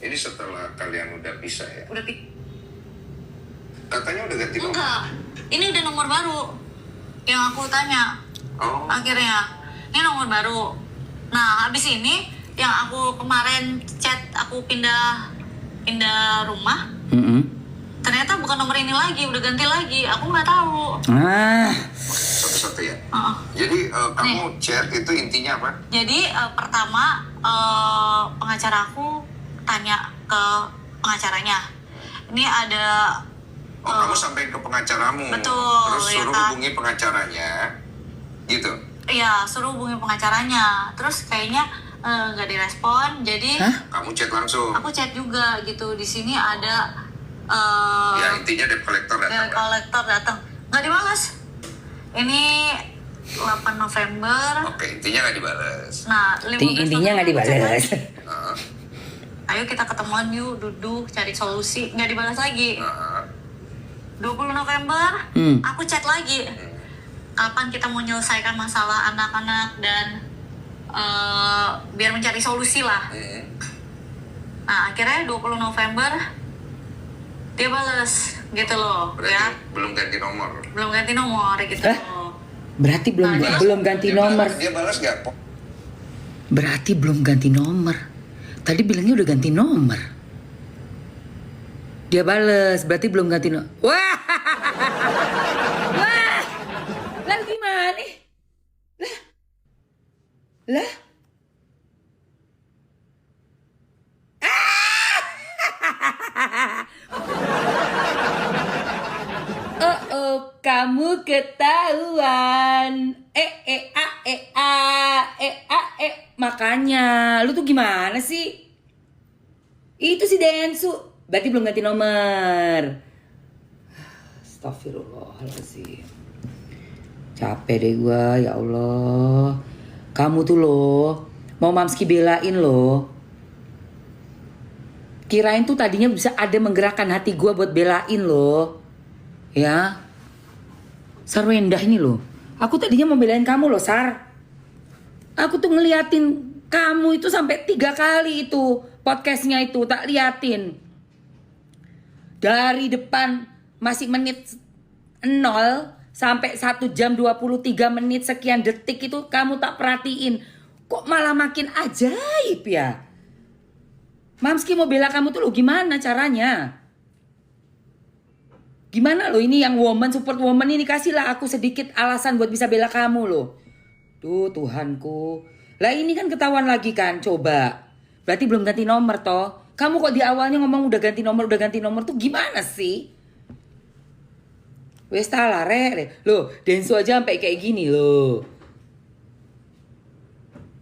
Ini setelah kalian udah pisah ya? Udah Katanya udah ganti nomor. Enggak, ini udah nomor baru yang aku tanya. Oh. Akhirnya, ini nomor baru. Nah, habis ini yang aku kemarin chat, aku pindah rumah. Ternyata bukan nomor ini lagi, udah ganti lagi. Aku nggak tahu. Satu-satu ya. Jadi kamu chat itu intinya apa? Jadi pertama pengacara aku tanya ke pengacaranya. Ini ada. Kamu sampai ke pengacaramu. Betul. Terus ya suruh kan? hubungi pengacaranya, gitu. Iya, suruh hubungi pengacaranya. Terus kayaknya nggak direspon. Jadi. Kamu chat langsung. Aku chat juga gitu. Di sini ada. Ya intinya debt collector datang. Debt collector datang, nggak dibalas. Ini 8 November. Oke, intinya nggak dibalas. Nah, 15 Intinya nggak dibales. Ayo kita ketemuan yuk, duduk, cari solusi. Nggak dibalas lagi. 20 November, aku chat lagi. Kapan kita mau menyelesaikan masalah anak-anak dan biar mencari solusi lah. Nah, akhirnya 20 November dia balas gitu loh. Berarti ya. belum ganti nomor. Belum ganti nomor gitu. Berarti belum ganti nomor. Dia balas nggak? Berarti belum ganti nomor. Tadi bilangnya udah ganti nomor. Dia bales, berarti belum ganti nomor. Wah, lalu gimana? Lah. Kamu ketahuan. Makanya, lu tuh gimana sih? Itu si Densu, berarti belum ganti nomor. Astagfirullahaladzim. Capek deh gua, ya Allah. Kamu tuh loh, mau Mamski belain loh. Kirain tuh tadinya bisa ada menggerakkan hati gua buat belain loh. Ya. Sarwenda ini loh. Aku tadinya mau belain kamu loh, Sar. Aku tuh ngeliatin kamu itu sampai 3 kali itu podcastnya itu tak liatin. Dari depan masih menit 0 sampai 1 jam 23 menit sekian detik itu kamu tak perhatiin. Kok malah makin ajaib ya? Mamski mau bela kamu tuh lo gimana caranya? Gimana lo ini yang woman, support woman ini, kasihlah aku sedikit alasan buat bisa bela kamu lo. Tuh Tuhanku. Lah ini kan ketahuan lagi kan, coba. Berarti belum ganti nomor toh. Kamu kok di awalnya ngomong udah ganti nomor tuh gimana sih? Wes talah re. Loh, Densu aja sampai kayak gini loh.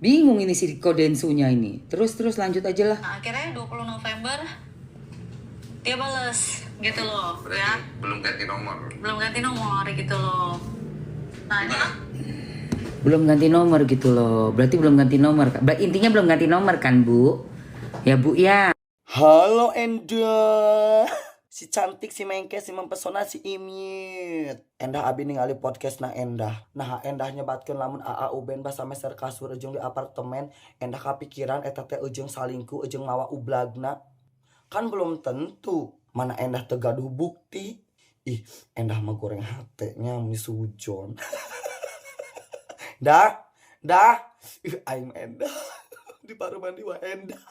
Bingung ini si Riko Densunya ini. Terus berlanjut aja lah. Nah, akhirnya 20 November dia bales gitu loh. Berarti ya. belum ganti nomor. Belum ganti nomor gitu loh. Nah, dia Belum ganti nomor gitu loh. Berarti belum ganti nomor. Intinya belum ganti nomor kan, Bu? Ya, Bu ya. Halo Endah. Si cantik, si mengke, si mempesona, si imit. Endah abi ningali podcast na Endah. Nah Endah nyebatkeun lamun AA Uben pas semester kasur ujung di apartemen. Endah kapikiran eta teh ujung salingkuh, ujung mawa ublagna. Kan belum tentu. Mana Endah tegaduh bukti. Ih, Endah mah goreng hatenya misujon. Dah. Ih, aing Endah. Di paru mandi wa Endah.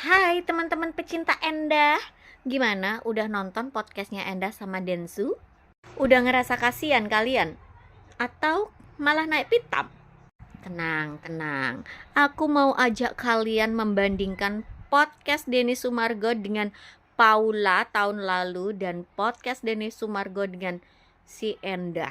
Hai teman-teman pecinta Endah. Gimana? Udah nonton podcastnya Endah sama Densu? Udah ngerasa kasihan kalian? Atau malah naik pitam? Tenang. Aku mau ajak kalian membandingkan podcast Denny Sumargo dengan Paula tahun lalu dan podcast Denny Sumargo dengan si Endah.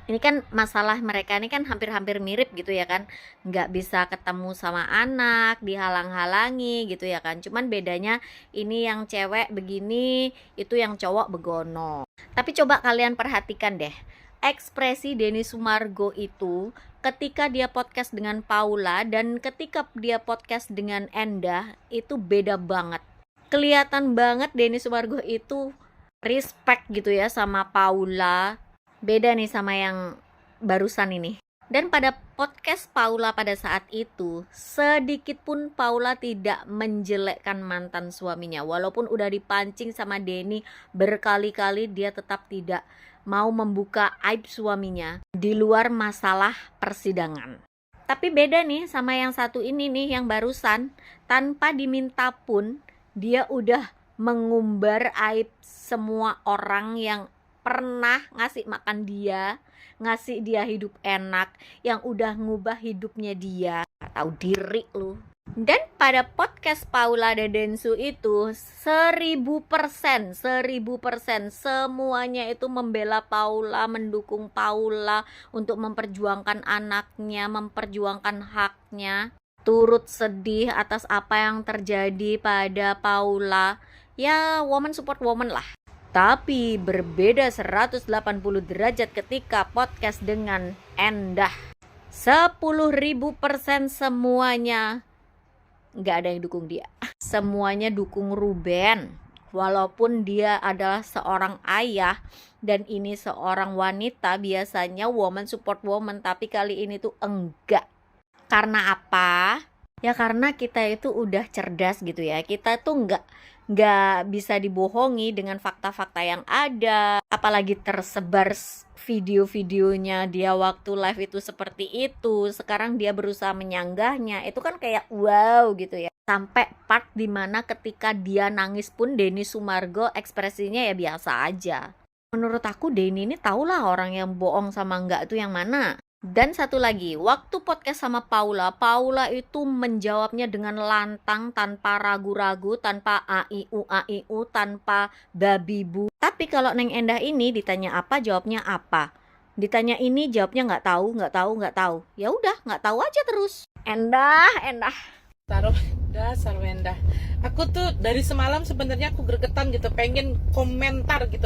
Ini kan masalah mereka ini kan hampir-hampir mirip gitu ya kan. Nggak bisa ketemu sama anak, dihalang-halangi gitu ya kan. Cuman bedanya ini yang cewek begini, itu yang cowok begono. Tapi coba kalian perhatikan deh, ekspresi Denny Sumargo itu ketika dia podcast dengan Paula dan ketika dia podcast dengan Endah itu beda banget. Kelihatan banget Denny Sumargo itu respect gitu ya sama Paula. Beda nih sama yang barusan ini. Dan pada podcast Paula pada saat itu, sedikit pun Paula tidak menjelekkan mantan suaminya. Walaupun udah dipancing sama Denny berkali-kali, dia tetap tidak mau membuka aib suaminya di luar masalah persidangan. Tapi beda nih sama yang satu ini nih, yang barusan. Tanpa diminta pun, dia udah mengumbar aib semua orang yang pernah ngasih makan dia, ngasih dia hidup enak, yang udah ngubah hidupnya dia. Tahu diri lu. Dan pada podcast Paula dan Densu itu 1000% semuanya itu membela Paula, mendukung Paula untuk memperjuangkan anaknya, memperjuangkan haknya. Turut sedih atas apa yang terjadi pada Paula. Ya, woman support woman lah. Tapi berbeda 180 derajat ketika podcast dengan Endah. 10.000% semuanya nggak ada yang dukung dia. Semuanya dukung Ruben. Walaupun dia adalah seorang ayah dan ini seorang wanita, biasanya woman support woman, tapi kali ini tuh enggak. Karena apa? Ya karena kita itu udah cerdas gitu ya. Kita tuh nggak bisa dibohongi dengan fakta-fakta yang ada, apalagi tersebar video-videonya dia waktu live itu seperti itu. Sekarang dia berusaha menyanggahnya, itu kan kayak wow gitu ya. Sampai part dimana ketika dia nangis pun Denny Sumargo ekspresinya ya biasa aja. Menurut aku Denny ini tahulah orang yang bohong sama enggak itu yang mana. Dan satu lagi, waktu podcast sama Paula itu menjawabnya dengan lantang, tanpa ragu-ragu, tanpa aiu, tanpa babi bu. Tapi kalau Neng Endah ini ditanya apa, jawabnya apa. Ditanya ini, jawabnya nggak tahu. Ya udah, nggak tahu aja terus. Endah. Sarwenda. Aku tuh dari semalam sebenarnya aku gregetan gitu, pengen komentar gitu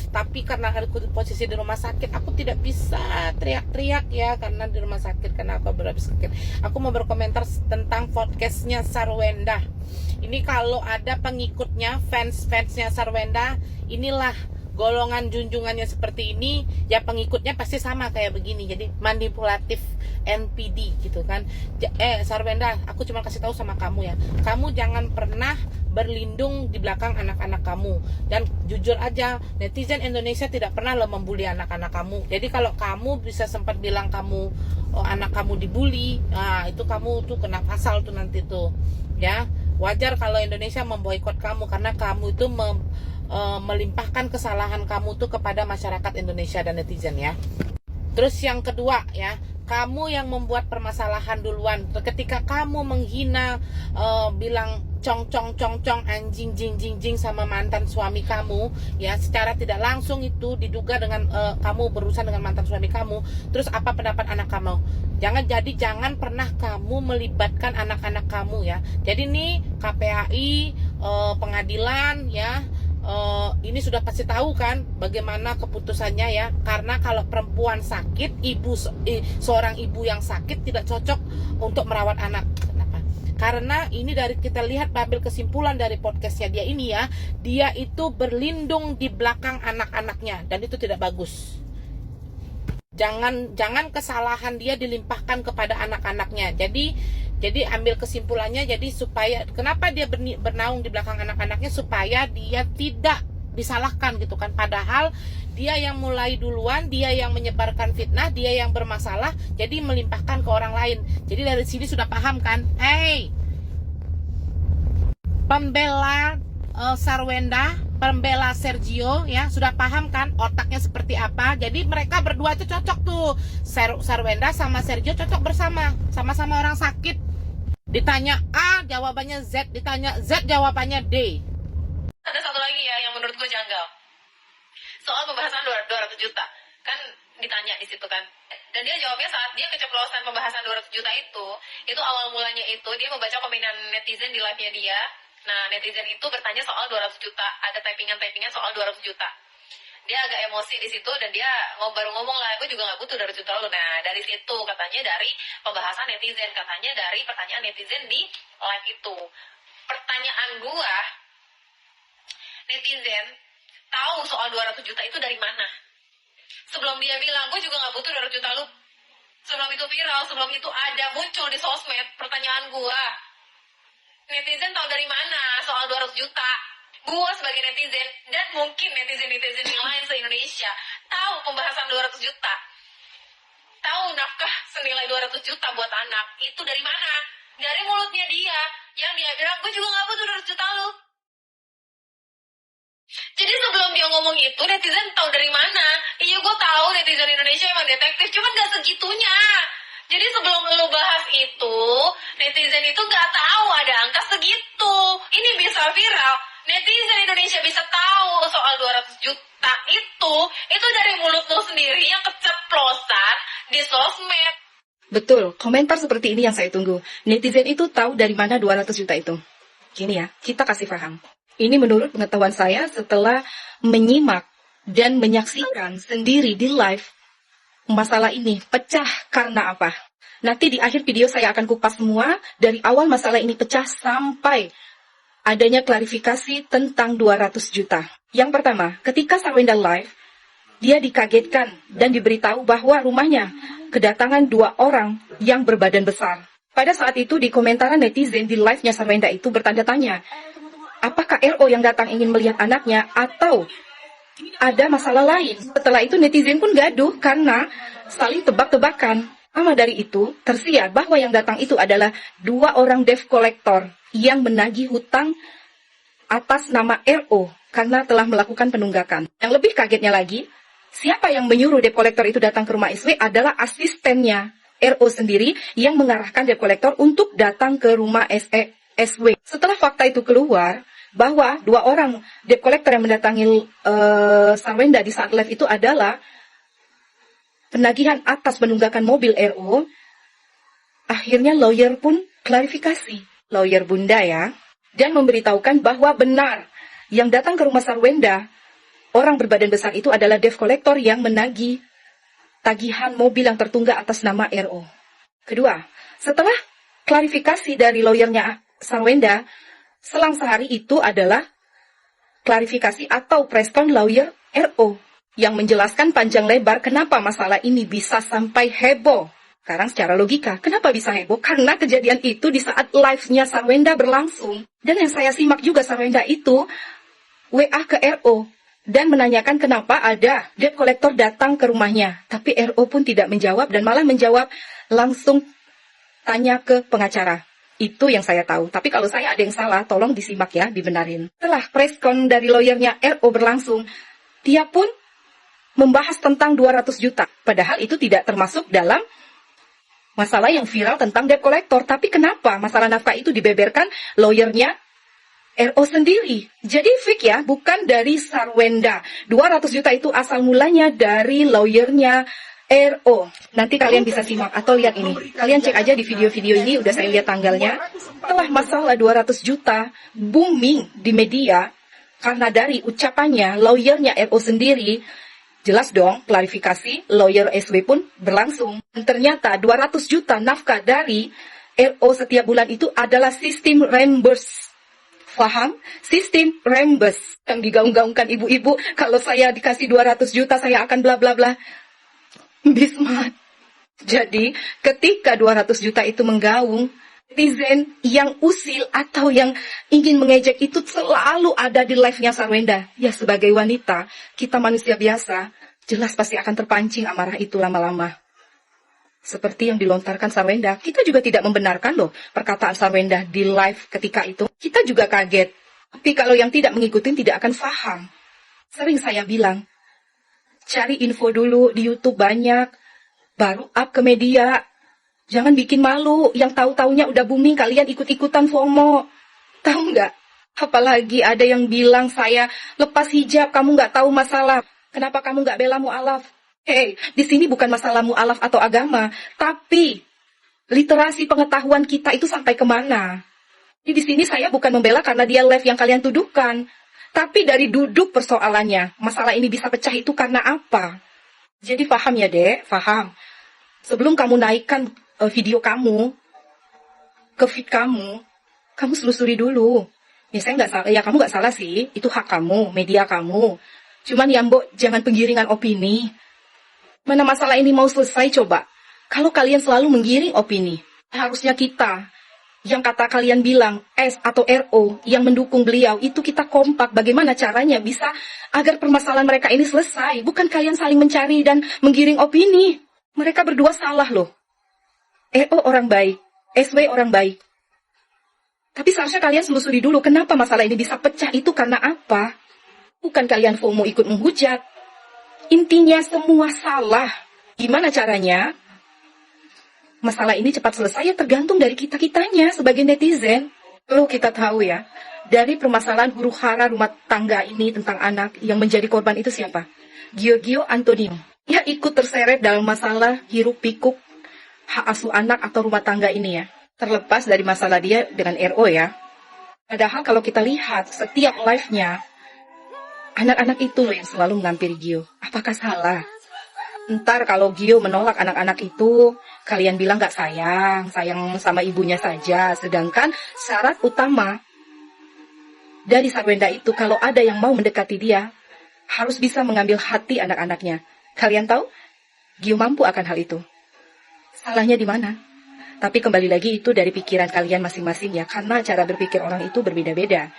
tapi karena aku posisi di rumah sakit, aku tidak bisa teriak-teriak ya karena di rumah sakit, karena aku habis sakit. Aku mau berkomentar tentang podcastnya Sarwenda. Ini kalau ada pengikutnya, fansnya Sarwenda, inilah golongan junjungannya seperti ini, ya pengikutnya pasti sama kayak begini. Jadi manipulatif NPD gitu kan. Sarwenda, aku cuma kasih tahu sama kamu ya, kamu jangan pernah berlindung di belakang anak-anak kamu. Dan jujur aja, netizen Indonesia tidak pernah lo membuli anak-anak kamu. Jadi kalau kamu bisa sempat bilang kamu anak kamu dibully, nah itu kamu tuh kena pasal tuh nanti tuh ya. Wajar kalau Indonesia memboikot kamu karena kamu itu melimpahkan kesalahan kamu tuh kepada masyarakat Indonesia dan netizen ya. Terus yang kedua ya, kamu yang membuat permasalahan duluan. Ketika kamu menghina, bilang cong anjing jing sama mantan suami kamu ya, secara tidak langsung itu diduga dengan kamu berurusan dengan mantan suami kamu. Terus apa pendapat anak kamu? Jangan pernah kamu melibatkan anak-anak kamu ya. Jadi nih KPAI, pengadilan ya, ini sudah pasti tahu kan bagaimana keputusannya ya. Karena kalau perempuan sakit, seorang ibu yang sakit tidak cocok untuk merawat anak. Kenapa? Karena ini dari kita lihat, ambil kesimpulan dari podcastnya dia ini ya, dia itu berlindung di belakang anak-anaknya dan itu tidak bagus. Jangan kesalahan dia dilimpahkan kepada anak-anaknya. Jadi ambil kesimpulannya, jadi supaya kenapa dia bernaung di belakang anak-anaknya, supaya dia tidak disalahkan gitu kan. Padahal dia yang mulai duluan, dia yang menyebarkan fitnah, dia yang bermasalah, jadi melimpahkan ke orang lain. Jadi dari sini sudah paham kan? Hey, pembela Sarwenda, pembela Sergio ya, sudah paham kan otaknya seperti apa. Jadi mereka berdua itu cocok tuh, Sarwenda sama Sergio cocok bersama, sama-sama orang sakit. Ditanya A jawabannya Z, ditanya Z jawabannya D. Ada satu lagi ya yang menurut gue janggal, soal pembahasan 200 juta. Kan ditanya di situ kan. Dan dia jawabnya saat dia keceplosan pembahasan 200 juta itu awal mulanya itu dia membaca komenan netizen di live-nya dia. Nah, netizen itu bertanya soal 200 juta, ada typingan-typingan soal 200 juta. Dia agak emosi di situ dan dia baru ngomong lah, gue juga nggak butuh 200 juta lu. Nah, dari situ katanya dari pembahasan netizen, katanya dari pertanyaan netizen di live itu. Pertanyaan gua, netizen tahu soal 200 juta itu dari mana? Sebelum dia bilang, gue juga gak butuh 200 juta lu. Sebelum itu viral, sebelum itu ada, muncul di sosmed, pertanyaan gue. Netizen tahu dari mana soal 200 juta? Gue sebagai netizen, dan mungkin netizen-netizen yang lain se-Indonesia, tahu pembahasan 200 juta. Tahu nafkah senilai 200 juta buat anak. Itu dari mana? Dari mulutnya dia. Yang dia bilang, gue juga gak butuh 200 juta lu. Jadi sebelum dia ngomong itu, netizen tahu dari mana? Iya, gue tahu netizen Indonesia emang detektif, cuman gak segitunya. Jadi sebelum lo bahas itu, netizen itu gak tahu ada angka segitu. Ini bisa viral. Netizen Indonesia bisa tahu soal 200 juta itu dari mulut lo sendiri yang keceplosan di sosmed. Betul, komentar seperti ini yang saya tunggu. Netizen itu tahu dari mana 200 juta itu. Gini ya, kita kasih paham. Ini menurut pengetahuan saya setelah menyimak dan menyaksikan sendiri di live masalah ini pecah karena apa. Nanti di akhir video saya akan kupas semua dari awal masalah ini pecah sampai adanya klarifikasi tentang 200 juta. Yang pertama, ketika Sarwenda live, dia dikagetkan dan diberitahu bahwa rumahnya kedatangan 2 orang yang berbadan besar. Pada saat itu di komentaran netizen di live-nya Sarwenda itu bertanda tanya, apakah RO yang datang ingin melihat anaknya atau ada masalah lain? Setelah itu netizen pun gaduh karena saling tebak-tebakan. Sama dari itu, tersiar bahwa yang datang itu adalah 2 orang debt collector yang menagih hutang atas nama RO karena telah melakukan penunggakan. Yang lebih kagetnya lagi, siapa yang menyuruh debt collector itu datang ke rumah SW adalah asistennya RO sendiri yang mengarahkan debt collector untuk datang ke rumah SW. Setelah fakta itu keluar, bahwa 2 orang debt collector yang mendatangi Sarwenda di saat live itu adalah penagihan atas penunggakan mobil RO, akhirnya lawyer pun klarifikasi, lawyer Bunda ya, dan memberitahukan bahwa benar yang datang ke rumah Sarwenda, orang berbadan besar itu adalah debt collector yang menagih tagihan mobil yang tertunggak atas nama RO. Kedua, setelah klarifikasi dari lawyernya Sarwenda, selang sehari itu adalah klarifikasi atau press con lawyer RO yang menjelaskan panjang lebar kenapa masalah ini bisa sampai heboh. Sekarang secara logika, kenapa bisa heboh? Karena kejadian itu di saat live-nya Sarwenda berlangsung. Dan yang saya simak juga Sarwenda itu WA ke RO dan menanyakan kenapa ada debt collector datang ke rumahnya. Tapi RO pun tidak menjawab dan malah menjawab langsung tanya ke pengacara. Itu yang saya tahu. Tapi kalau saya ada yang salah, tolong disimak ya, dibenarin. Setelah press con dari lawyernya RO berlangsung, dia pun membahas tentang 200 juta. Padahal itu tidak termasuk dalam masalah yang viral tentang debt collector. Tapi kenapa masalah nafkah itu dibeberkan lawyernya RO sendiri? Jadi fake ya, bukan dari Sarwenda. 200 juta itu asal mulanya dari lawyernya RO. Nanti kalian bisa simak atau lihat ini. Kalian cek aja di video-video ini, udah saya lihat tanggalnya. Setelah masalah 200 juta booming di media, karena dari ucapannya lawyernya RO sendiri, jelas dong klarifikasi lawyer SW pun berlangsung. Dan ternyata 200 juta nafkah dari RO setiap bulan itu adalah sistem reimburse. Paham? Sistem reimburse yang digaung-gaungkan ibu-ibu. Kalau saya dikasih 200 juta saya akan bla bla bla. Bismart. Jadi ketika 200 juta itu menggaung, netizen yang usil atau yang ingin mengejek itu selalu ada di live-nya Sarwenda. Ya sebagai wanita, kita manusia biasa, jelas pasti akan terpancing amarah itu lama-lama. Seperti yang dilontarkan Sarwenda, kita juga tidak membenarkan loh perkataan Sarwenda di live ketika itu. Kita juga kaget. Tapi kalau yang tidak mengikuti tidak akan paham. Sering saya bilang, cari info dulu di YouTube banyak, baru up ke media. Jangan bikin malu, yang tahu-taunya udah booming, kalian ikut-ikutan FOMO. Tahu nggak? Apalagi ada yang bilang saya lepas hijab, kamu nggak tahu masalah. Kenapa kamu nggak bela mu'alaf? Hei, di sini bukan masalah mu'alaf atau agama, tapi literasi pengetahuan kita itu sampai kemana. Jadi di sini saya bukan membela karena dia live yang kalian tuduhkan, tapi dari duduk persoalannya, masalah ini bisa pecah itu karena apa? Jadi paham ya, Dek, paham. Sebelum kamu naikkan video kamu ke feed kamu selusuri dulu. Ya saya nggak salah, ya kamu nggak salah sih, itu hak kamu, media kamu. Cuman ya Mbok, jangan penggiringan opini. Mana masalah ini mau selesai coba? Kalau kalian selalu menggiring opini, harusnya kita yang kata kalian bilang S atau RO yang mendukung beliau itu kita kompak. Bagaimana caranya bisa agar permasalahan mereka ini selesai? Bukan kalian saling mencari dan menggiring opini. Mereka berdua salah loh. RO orang baik, SW orang baik. Tapi seharusnya kalian selusuri dulu kenapa masalah ini bisa pecah itu karena apa? Bukan kalian FOMO ikut menghujat. Intinya semua salah. Gimana caranya? Masalah ini cepat selesai ya tergantung dari kita-kitanya sebagai netizen. Perlu kita tahu ya, dari permasalahan huru-hara rumah tangga ini tentang anak yang menjadi korban itu siapa? Giorgio Antonio. Ya ikut terseret dalam masalah hiruk-pikuk hak asuh anak atau rumah tangga ini ya. Terlepas dari masalah dia dengan RO ya. Padahal kalau kita lihat setiap live-nya, anak-anak itu loh yang selalu mengampiri Gio. Apakah salah? Ntar kalau Gio menolak anak-anak itu, kalian bilang gak sayang sama ibunya saja. Sedangkan syarat utama dari Sarwenda itu, kalau ada yang mau mendekati dia, harus bisa mengambil hati anak-anaknya. Kalian tahu? Gio mampu akan hal itu. Salahnya di mana? Tapi kembali lagi itu dari pikiran kalian masing-masing ya, karena cara berpikir orang itu berbeda-beda.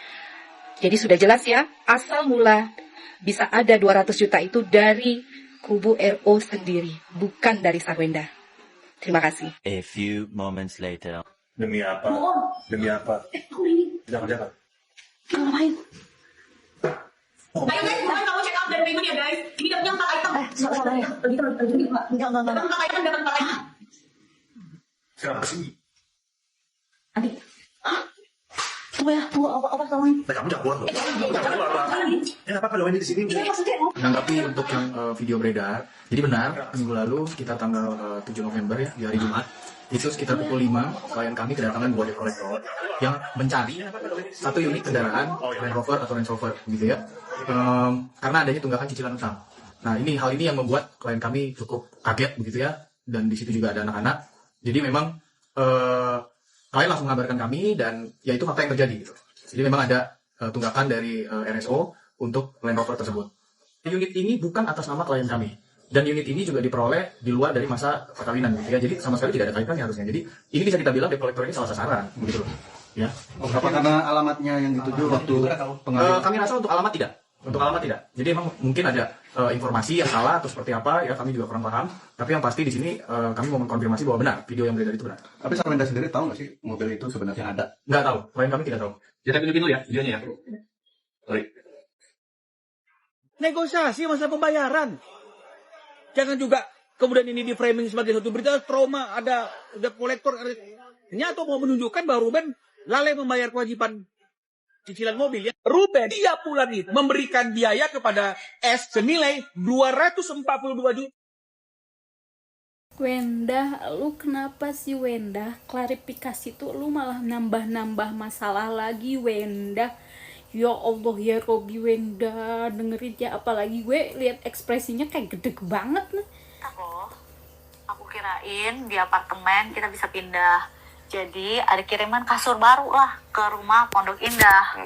Jadi sudah jelas ya, asal mula bisa ada 200 juta itu dari kubu RO sendiri, bukan dari Sarwenda. Terima kasih. A few moments later. Demi apa? Demi apa? Jangan. Ngapain? Ayo guys, bukan kamu check out dari minggu ya guys. Ini dapetnya 4 item. Enggak. Dapat 4 item, dapat 4 item. Sekarang kesini. Tunggu ya, apa kamu? Nah, kamu jangan keluar loh. Jangan keluar, Pak. Ya, nggak apa-apa, lo ini di sini. Menanggapi untuk yang video beredar, jadi benar, minggu lalu sekitar tanggal 7 November ya, di hari Jumat, itu sekitar pukul 5, klien kami kedatangan buah debt collector yang mencari satu unit kendaraan Land Rover atau Range Rover, gitu ya, karena adanya tunggakan cicilan utang. Nah, hal ini yang membuat klien kami cukup kaget, begitu ya, dan di situ juga ada anak-anak. Jadi memang klien langsung mengabarkan kami dan ya itu fakta yang terjadi gitu. Jadi memang ada tunggakan dari RSO untuk Land Rover tersebut. Unit ini bukan atas nama klien kami dan unit ini juga diperoleh di luar dari masa perkawinan gitu ya. Jadi sama sekali tidak ada kaitannya harusnya. Jadi ini bisa kita bilang debt collector ini salah sasaran begitu loh. Ya. Apa karena alamatnya yang dituju waktu pengaduan? Kami rasa untuk alamat tidak. Untuk alamat tidak. Jadi memang mungkin ada informasi yang salah atau seperti apa ya, kami juga kurang paham. Tapi yang pasti di sini kami mau mengkonfirmasi bahwa benar video yang beredar itu benar. Tapi Sarwenda sendiri tahu nggak sih mobil itu sebenarnya ada? Nggak tahu. Klien kami tidak tahu. Kita tunjukin dulu ya videonya ya. Sorry. Negosiasi masalah pembayaran. Jangan juga kemudian ini di framing sebagai satu berita trauma, ada kolektor. Nyata mau menunjukkan bahwa Ruben lalai membayar kewajiban cicilan mobil ya. Ruben tiap bulan itu memberikan biaya kepada S senilai 242 juta. Wenda, lu kenapa sih Wenda? Klarifikasi tuh lu malah nambah-nambah masalah lagi Wenda. Ya Allah ya Robi Wenda, dengerin ya, apalagi gue lihat ekspresinya kayak gedeg banget nih. Aku kirain di apartemen kita bisa pindah. Jadi ada kiriman kasur baru lah ke rumah Pondok Indah.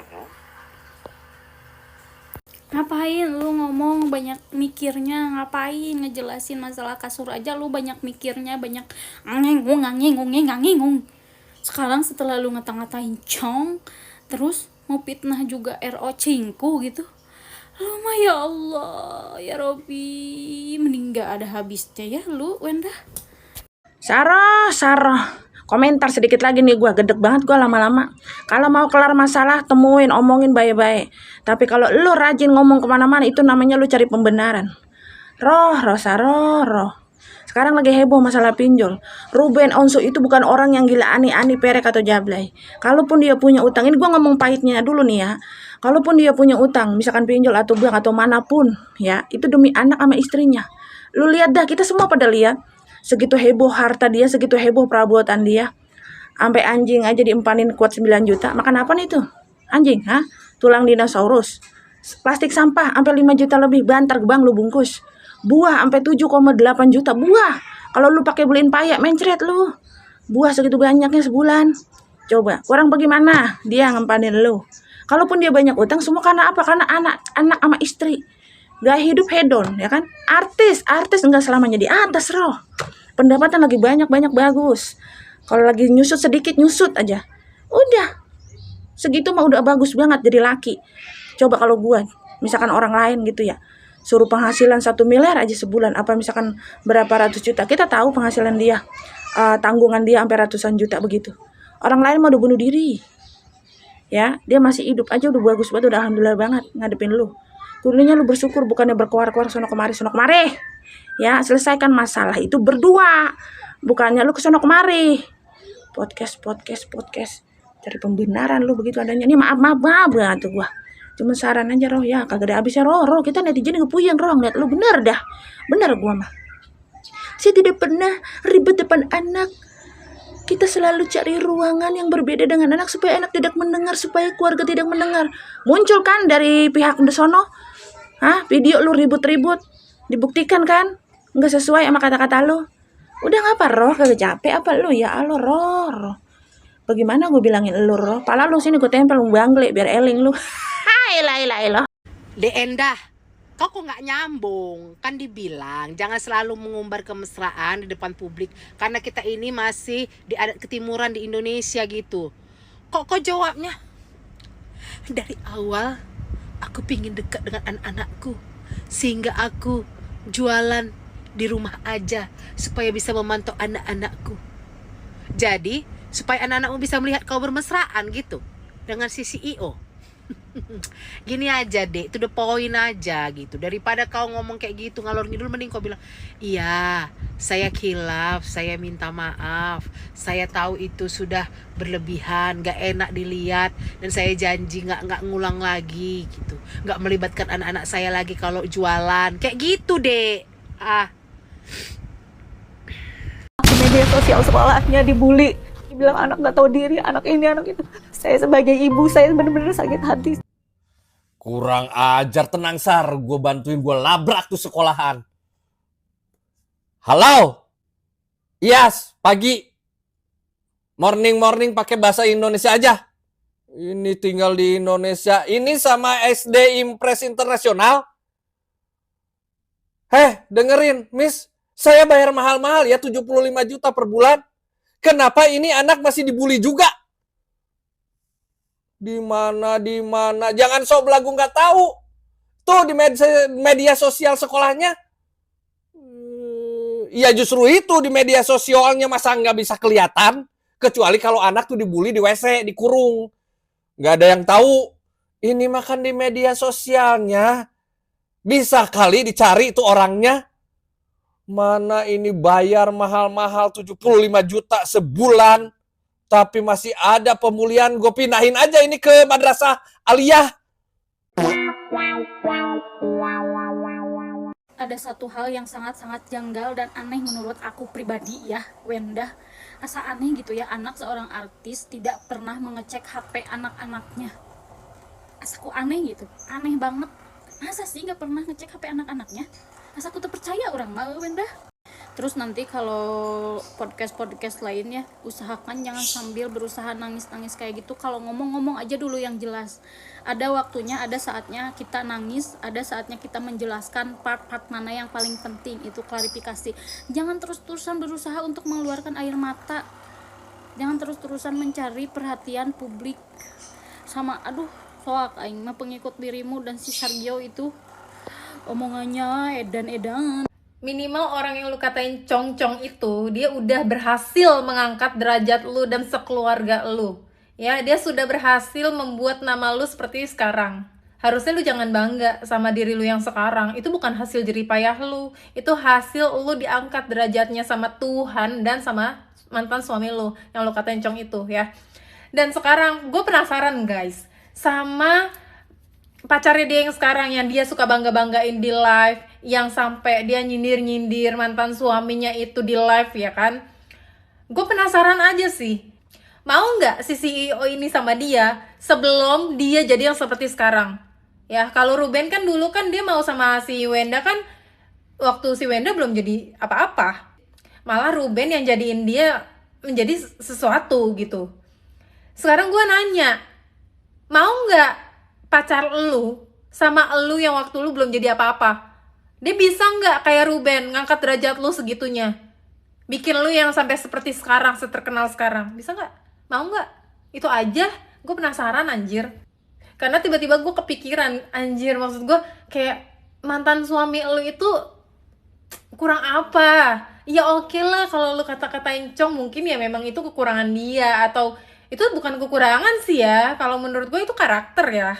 Ngapain lu ngomong banyak mikirnya, ngapain ngejelasin masalah kasur aja lu banyak mikirnya, banyak ngangingung. Sekarang setelah lu ngata-ngatain Chong, terus mau fitnah juga RO Cingku gitu. Lu mah ya Allah, ya Robi, mending gak ada habisnya ya lu Wenda. Sarah. Komentar sedikit lagi nih, gue gedek banget gue lama-lama. Kalau mau kelar masalah, temuin, omongin baik-baik. Tapi kalau lu rajin ngomong kemana-mana, itu namanya lu cari pembenaran. Roh. Sekarang lagi heboh masalah pinjol. Ruben Onsu itu bukan orang yang gila ani-ani, perek atau jablay. Kalaupun dia punya utang, ini gue ngomong pahitnya dulu nih ya. Kalaupun dia punya utang, misalkan pinjol atau bank atau manapun, ya, itu demi anak sama istrinya. Lu lihat dah, kita semua pada lihat. Segitu heboh harta dia, segitu heboh perabotan dia. Sampai anjing aja diempanin kuat 9 juta. Makan apa nih tuh? Anjing, ha? Tulang dinosaurus. Plastik sampah sampai 5 juta lebih. Bantar gebang lu bungkus. Buah sampai 7,8 juta. Buah. Kalau lu pakai beliin payak, mencret lu. Buah segitu banyaknya sebulan. Coba, orang bagaimana? Dia ngempanin lu. Kalaupun dia banyak utang, semua karena apa? Karena anak sama istri. Gak hidup hedon, ya kan? Artis enggak selamanya di atas, roh. Pendapatan lagi banyak bagus. Kalau lagi nyusut sedikit, nyusut aja. Udah. Segitu mah udah bagus banget jadi laki. Coba kalau gua, misalkan orang lain gitu ya, suruh penghasilan 1 miliar aja sebulan, apa misalkan berapa ratus juta. Kita tahu penghasilan dia, tanggungan dia sampai ratusan juta begitu. Orang lain mau udah bunuh diri. Ya, dia masih hidup aja udah bagus banget, udah alhamdulillah banget ngadepin lu. Kudunya lu bersyukur, bukannya berkuar-kuar sono kemari. Ya, selesaikan masalah itu berdua. Bukannya lu ke sono kemari. Podcast. Cari pembenaran lu begitu adanya. Ini maaf banget tuh gua. Cuma saran aja roh ya, kagak ada habisnya roh. Kita netizen ngepuyeng roh ngeliat lu, bener dah. Bener gua mah. Saya tidak pernah ribet depan anak. Kita selalu cari ruangan yang berbeda dengan anak supaya anak tidak mendengar, supaya keluarga tidak mendengar. Muncul kan dari pihak sono, video lu ribut-ribut, dibuktikan kan, nggak sesuai sama kata-kata lu. Udah ngapa roh, kagak capek apa lu ya Allah roh. Bagaimana gue bilangin lu roh? Pala lu sini gue tempel lu bangle biar eling lu. Elah. De Endah, kau kok nggak nyambung? Kan dibilang jangan selalu mengumbar kemesraan di depan publik karena kita ini masih di adat ketimuran di Indonesia gitu. Kok jawabnya? Dari awal aku pingin dekat dengan anak-anakku sehingga aku jualan di rumah aja supaya bisa memantau anak-anakku. Jadi supaya anak-anakmu bisa melihat kau bermesraan gitu dengan si CEO. Gini aja deh, to the point aja gitu. Daripada kau ngomong kayak gitu ngalor ngidul, mending kau bilang, iya saya khilaf, saya minta maaf, saya tahu itu sudah berlebihan, gak enak dilihat, dan saya janji gak ngulang lagi gitu, gak melibatkan anak-anak saya lagi kalau jualan, kayak gitu deh. Media sosial sekolahnya dibully, dibilang anak gak tahu diri, anak ini anak itu. Saya sebagai ibu, saya benar-benar sakit hati. Kurang ajar, tenang Sar, gue bantuin, gue labrak tuh sekolahan. Halo, Yes, pagi. Morning pakai bahasa Indonesia aja. Ini tinggal di Indonesia. Ini sama SD Impres Internasional. Dengerin, Miss. Saya bayar mahal-mahal ya, 75 juta per bulan. Kenapa ini anak masih dibully juga? Di mana? Jangan sok belagu nggak tahu. Tuh di media sosial sekolahnya. Ya justru itu di media sosialnya masa nggak bisa kelihatan. Kecuali kalau anak tuh dibully di WC, dikurung. Nggak ada yang tahu. Ini makan di media sosialnya. Bisa kali dicari itu orangnya. Mana ini bayar mahal-mahal 75 juta sebulan. Tapi masih ada pemulihan. Gue pindahin aja ini ke madrasah aliyah. Ada satu hal yang sangat-sangat janggal dan aneh menurut aku pribadi ya, Wenda. Asa aneh gitu ya, anak seorang artis tidak pernah mengecek HP anak-anaknya. Asaku aneh gitu, aneh banget. Masa sih gak pernah ngecek HP anak-anaknya? Asaku terpercaya orang mau, Wenda. Terus nanti kalau podcast lainnya, usahakan jangan sambil berusaha nangis-nangis kayak gitu. Kalau ngomong aja dulu yang jelas. Ada waktunya, ada saatnya kita nangis, ada saatnya kita menjelaskan part-part mana yang paling penting. Itu klarifikasi. Jangan terus-terusan berusaha untuk mengeluarkan air mata. Jangan terus-terusan mencari perhatian publik. Sama, soak aing mah pengikut dirimu dan si Sargio itu omongannya edan-edan. Minimal orang yang lu katain cong-cong itu, dia udah berhasil mengangkat derajat lu dan sekeluarga lu. Ya, dia sudah berhasil membuat nama lu seperti sekarang. Harusnya lu jangan bangga sama diri lu yang sekarang. Itu bukan hasil jerih payah lu. Itu hasil lu diangkat derajatnya sama Tuhan dan sama mantan suami lu yang lu katain cong itu ya. Dan sekarang gue penasaran guys sama pacarnya dia yang sekarang, yang dia suka bangga-banggain di live, yang sampai dia nyindir-nyindir mantan suaminya itu di live ya kan. Gue penasaran aja sih, mau nggak si CEO ini sama dia sebelum dia jadi yang seperti sekarang. Ya, kalau Ruben kan dulu kan dia mau sama si Wenda kan waktu si Wenda belum jadi apa-apa. Malah Ruben yang jadiin dia menjadi sesuatu gitu. Sekarang gue nanya, mau nggak pacar lu sama lu yang waktu lu belum jadi apa-apa? Dia bisa nggak kayak Ruben ngangkat derajat lu segitunya? Bikin lu yang sampai seperti sekarang, seterkenal sekarang. Bisa nggak? Mau nggak? Itu aja gue penasaran anjir. Karena tiba-tiba gue kepikiran, anjir, maksud gue kayak mantan suami lu itu kurang apa? Ya oke lah kalau lu kata-katain Cong, mungkin ya memang itu kekurangan dia, atau itu bukan kekurangan sih ya. Kalau menurut gue itu karakter ya.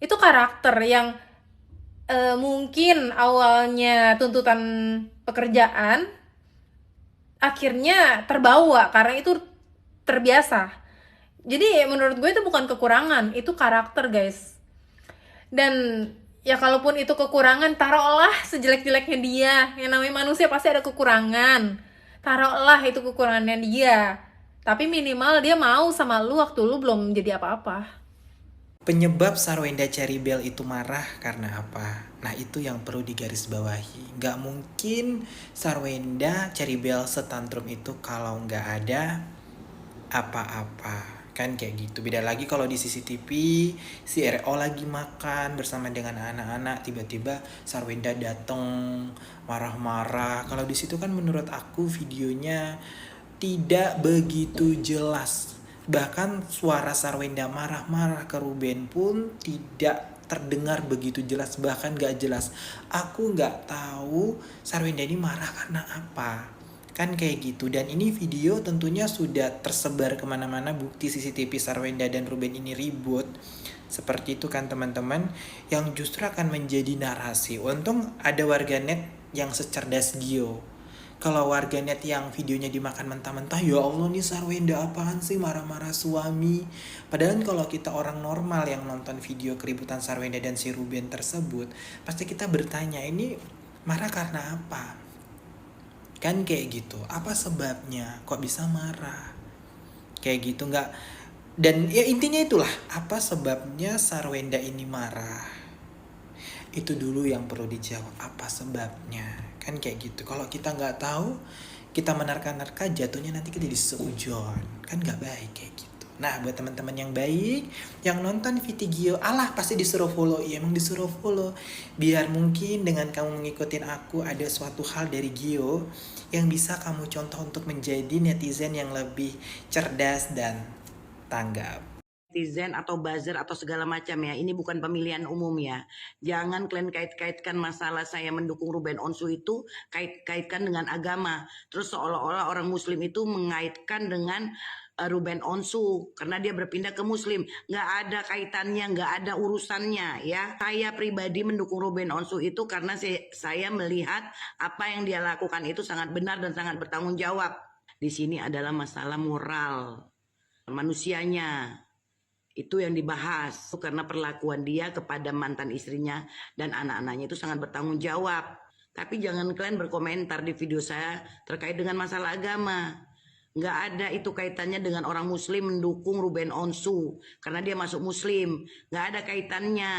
Itu karakter yang mungkin awalnya tuntutan pekerjaan akhirnya terbawa karena itu terbiasa. Jadi menurut gue itu bukan kekurangan, itu karakter guys. Dan ya kalaupun itu kekurangan, taruhlah sejelek-jeleknya dia, yang namanya manusia pasti ada kekurangan. Taruhlah itu kekurangannya dia, tapi minimal dia mau sama lu waktu lu belum jadi apa-apa. Penyebab Sarwenda Cherrybelle itu marah karena apa? Nah itu yang perlu digarisbawahi. Gak mungkin Sarwenda Cherrybelle setantrum itu kalau gak ada apa-apa. Kan kayak gitu. Beda lagi kalau di CCTV si RO lagi makan bersama dengan anak-anak, tiba-tiba Sarwenda dateng marah-marah. Kalau di situ kan menurut aku videonya tidak begitu jelas. Bahkan suara Sarwenda marah-marah ke Ruben pun tidak terdengar begitu jelas, bahkan gak jelas. Aku gak tahu Sarwenda ini marah karena apa. Kan kayak gitu. Dan ini video tentunya sudah tersebar kemana-mana, bukti CCTV Sarwenda dan Ruben ini ribut. Seperti itu kan teman-teman, yang justru akan menjadi narasi. Untung ada warganet yang secerdas Gio. Kalau warganet yang videonya dimakan mentah-mentah, ya Allah nih Sarwenda apaan sih marah-marah suami. Padahal kalau kita orang normal yang nonton video keributan Sarwenda dan si Ruben tersebut, pasti kita bertanya ini marah karena apa? Kan kayak gitu, apa sebabnya kok bisa marah? Kayak gitu nggak? Dan ya intinya itulah, apa sebabnya Sarwenda ini marah? Itu dulu yang perlu dijawab, apa sebabnya? Kan kayak gitu. Kalau kita nggak tahu, kita menerka-nerka, jatuhnya nanti kita jadi seujon. Kan nggak baik kayak gitu. Nah buat teman-teman yang baik, yang nonton video alah pasti disuruh follow. Iya emang disuruh follow. Biar mungkin dengan kamu ngikutin aku ada suatu hal dari Gio yang bisa kamu contoh untuk menjadi netizen yang lebih cerdas dan tanggap. Netizen atau buzzer atau segala macam ya, ini bukan pemilihan umum ya. Jangan kalian kait-kaitkan masalah saya mendukung Ruben Onsu itu kait-kaitkan dengan agama. Terus seolah-olah orang muslim itu mengaitkan dengan Ruben Onsu karena dia berpindah ke muslim. Nggak ada kaitannya, nggak ada urusannya ya. Saya pribadi mendukung Ruben Onsu itu karena saya melihat apa yang dia lakukan itu sangat benar dan sangat bertanggung jawab. Di sini adalah masalah moral manusianya. Itu yang dibahas karena perlakuan dia kepada mantan istrinya dan anak-anaknya itu sangat bertanggung jawab. Tapi jangan kalian berkomentar di video saya terkait dengan masalah agama. Nggak ada itu kaitannya dengan orang muslim mendukung Ruben Onsu karena dia masuk muslim. Nggak ada kaitannya.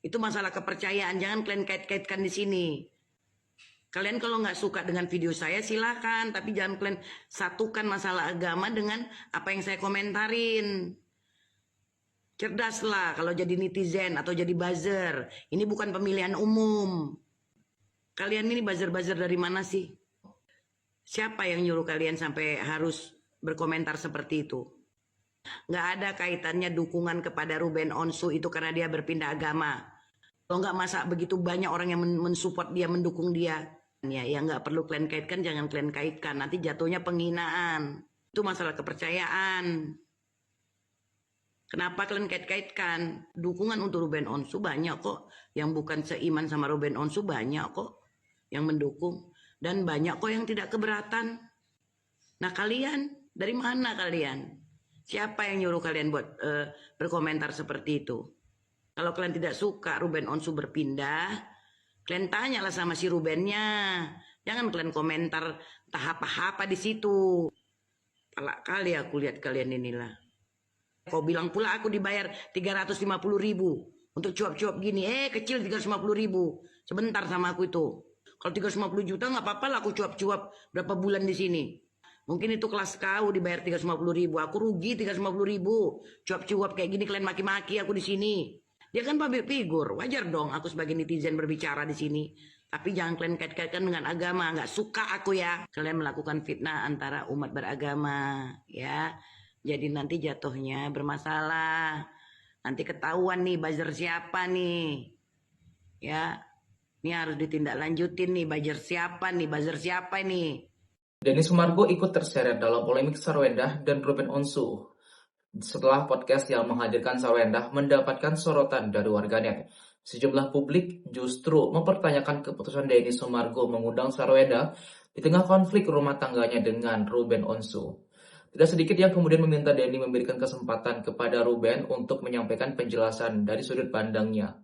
Itu masalah kepercayaan, jangan kalian kait-kaitkan di sini. Kalian kalau nggak suka dengan video saya silakan, tapi jangan kalian satukan masalah agama dengan apa yang saya komentarin. Cerdaslah kalau jadi netizen atau jadi buzzer. Ini bukan pemilihan umum. Kalian ini buzzer-buzzer dari mana sih? Siapa yang nyuruh kalian sampai harus berkomentar seperti itu? Nggak ada kaitannya dukungan kepada Ruben Onsu itu karena dia berpindah agama. Kalau nggak masa begitu banyak orang yang mensupport dia, mendukung dia. Ya nggak perlu kalian kaitkan, jangan kalian kaitkan. Nanti jatuhnya penghinaan. Itu masalah kepercayaan. Kenapa kalian kait-kaitkan? Dukungan untuk Ruben Onsu banyak kok. Yang bukan seiman sama Ruben Onsu banyak kok yang mendukung. Dan banyak kok yang tidak keberatan. Nah kalian, dari mana kalian? Siapa yang nyuruh kalian buat berkomentar seperti itu? Kalau kalian tidak suka Ruben Onsu berpindah, kalian tanyalah sama si Rubennya. Jangan kalian komentar entah apa-apa di situ. Palak kali aku lihat kalian inilah. Kau bilang pula aku dibayar 350.000 untuk cuap-cuap gini. Kecil 350.000. Sebentar sama aku itu. Kalau 350 juta nggak apa-apa lah aku cuap-cuap berapa bulan di sini. Mungkin itu kelas kau dibayar 350.000. Aku rugi 350.000. Cuap-cuap kayak gini kalian maki-maki aku di sini. Dia kan public figure. Wajar dong aku sebagai netizen berbicara di sini. Tapi jangan kalian kait-kaitkan dengan agama. Nggak suka aku ya. Kalian melakukan fitnah antara umat beragama. Ya. Jadi nanti jatuhnya bermasalah. Nanti ketahuan nih buzzer siapa nih. Ya. Ini harus ditindaklanjutin nih. Buzzer siapa nih. Buzzer siapa nih. Denny Sumargo ikut terseret dalam polemik Sarwendah dan Ruben Onsu setelah podcast yang menghadirkan Sarwendah mendapatkan sorotan dari warganet. Sejumlah publik justru mempertanyakan keputusan Denny Sumargo mengundang Sarwendah di tengah konflik rumah tangganya dengan Ruben Onsu. Tidak sedikit yang kemudian meminta Denny memberikan kesempatan kepada Ruben untuk menyampaikan penjelasan dari sudut pandangnya.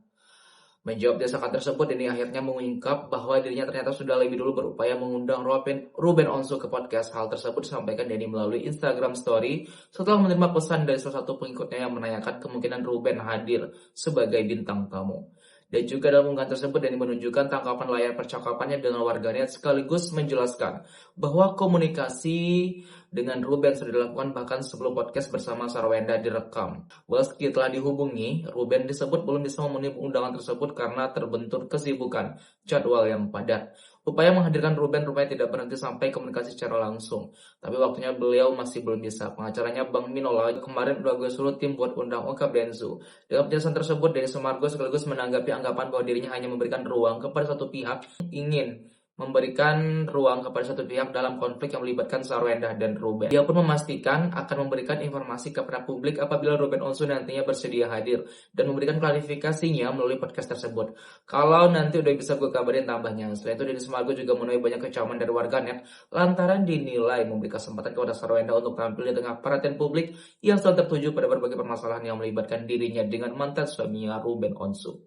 Menjawab desakan tersebut, Denny akhirnya mengungkap bahwa dirinya ternyata sudah lebih dulu berupaya mengundang Ruben Onsu ke podcast. Hal tersebut disampaikan Denny melalui Instagram Story setelah menerima pesan dari salah satu pengikutnya yang menanyakan kemungkinan Ruben hadir sebagai bintang tamu. Dan juga dalam unggahan tersebut, Denny menunjukkan tangkapan layar percakapannya dengan warganet sekaligus menjelaskan bahwa komunikasi dengan Ruben sudah dilakukan bahkan sebelum podcast bersama Sarwendah direkam. Meski telah dihubungi, Ruben disebut belum bisa memenuhi undangan tersebut karena terbentur kesibukan jadwal yang padat. Upaya menghadirkan Ruben rupanya tidak berhenti sampai komunikasi secara langsung. Tapi waktunya beliau masih belum bisa. Pengacaranya Bang Minola kemarin udah gue suruh tim buat undang Okap Densu. Dalam penjelasan tersebut, Denny Sumargo sekaligus menanggapi anggapan bahwa dirinya hanya memberikan ruang kepada satu pihak ingin memberikan ruang kepada satu pihak dalam konflik yang melibatkan Sarwendah dan Ruben. Dia pun memastikan akan memberikan informasi kepada publik apabila Ruben Onsu nantinya bersedia hadir dan memberikan klarifikasinya melalui podcast tersebut. Kalau nanti udah bisa gue kabarin tambahnya. Selain itu, Denny Sumargo juga menuai banyak kecaman dari warganet lantaran dinilai memberi kesempatan kepada Sarwendah untuk tampil di tengah perhatian publik yang selalu tertuju pada berbagai permasalahan yang melibatkan dirinya dengan mantan suaminya Ruben Onsu.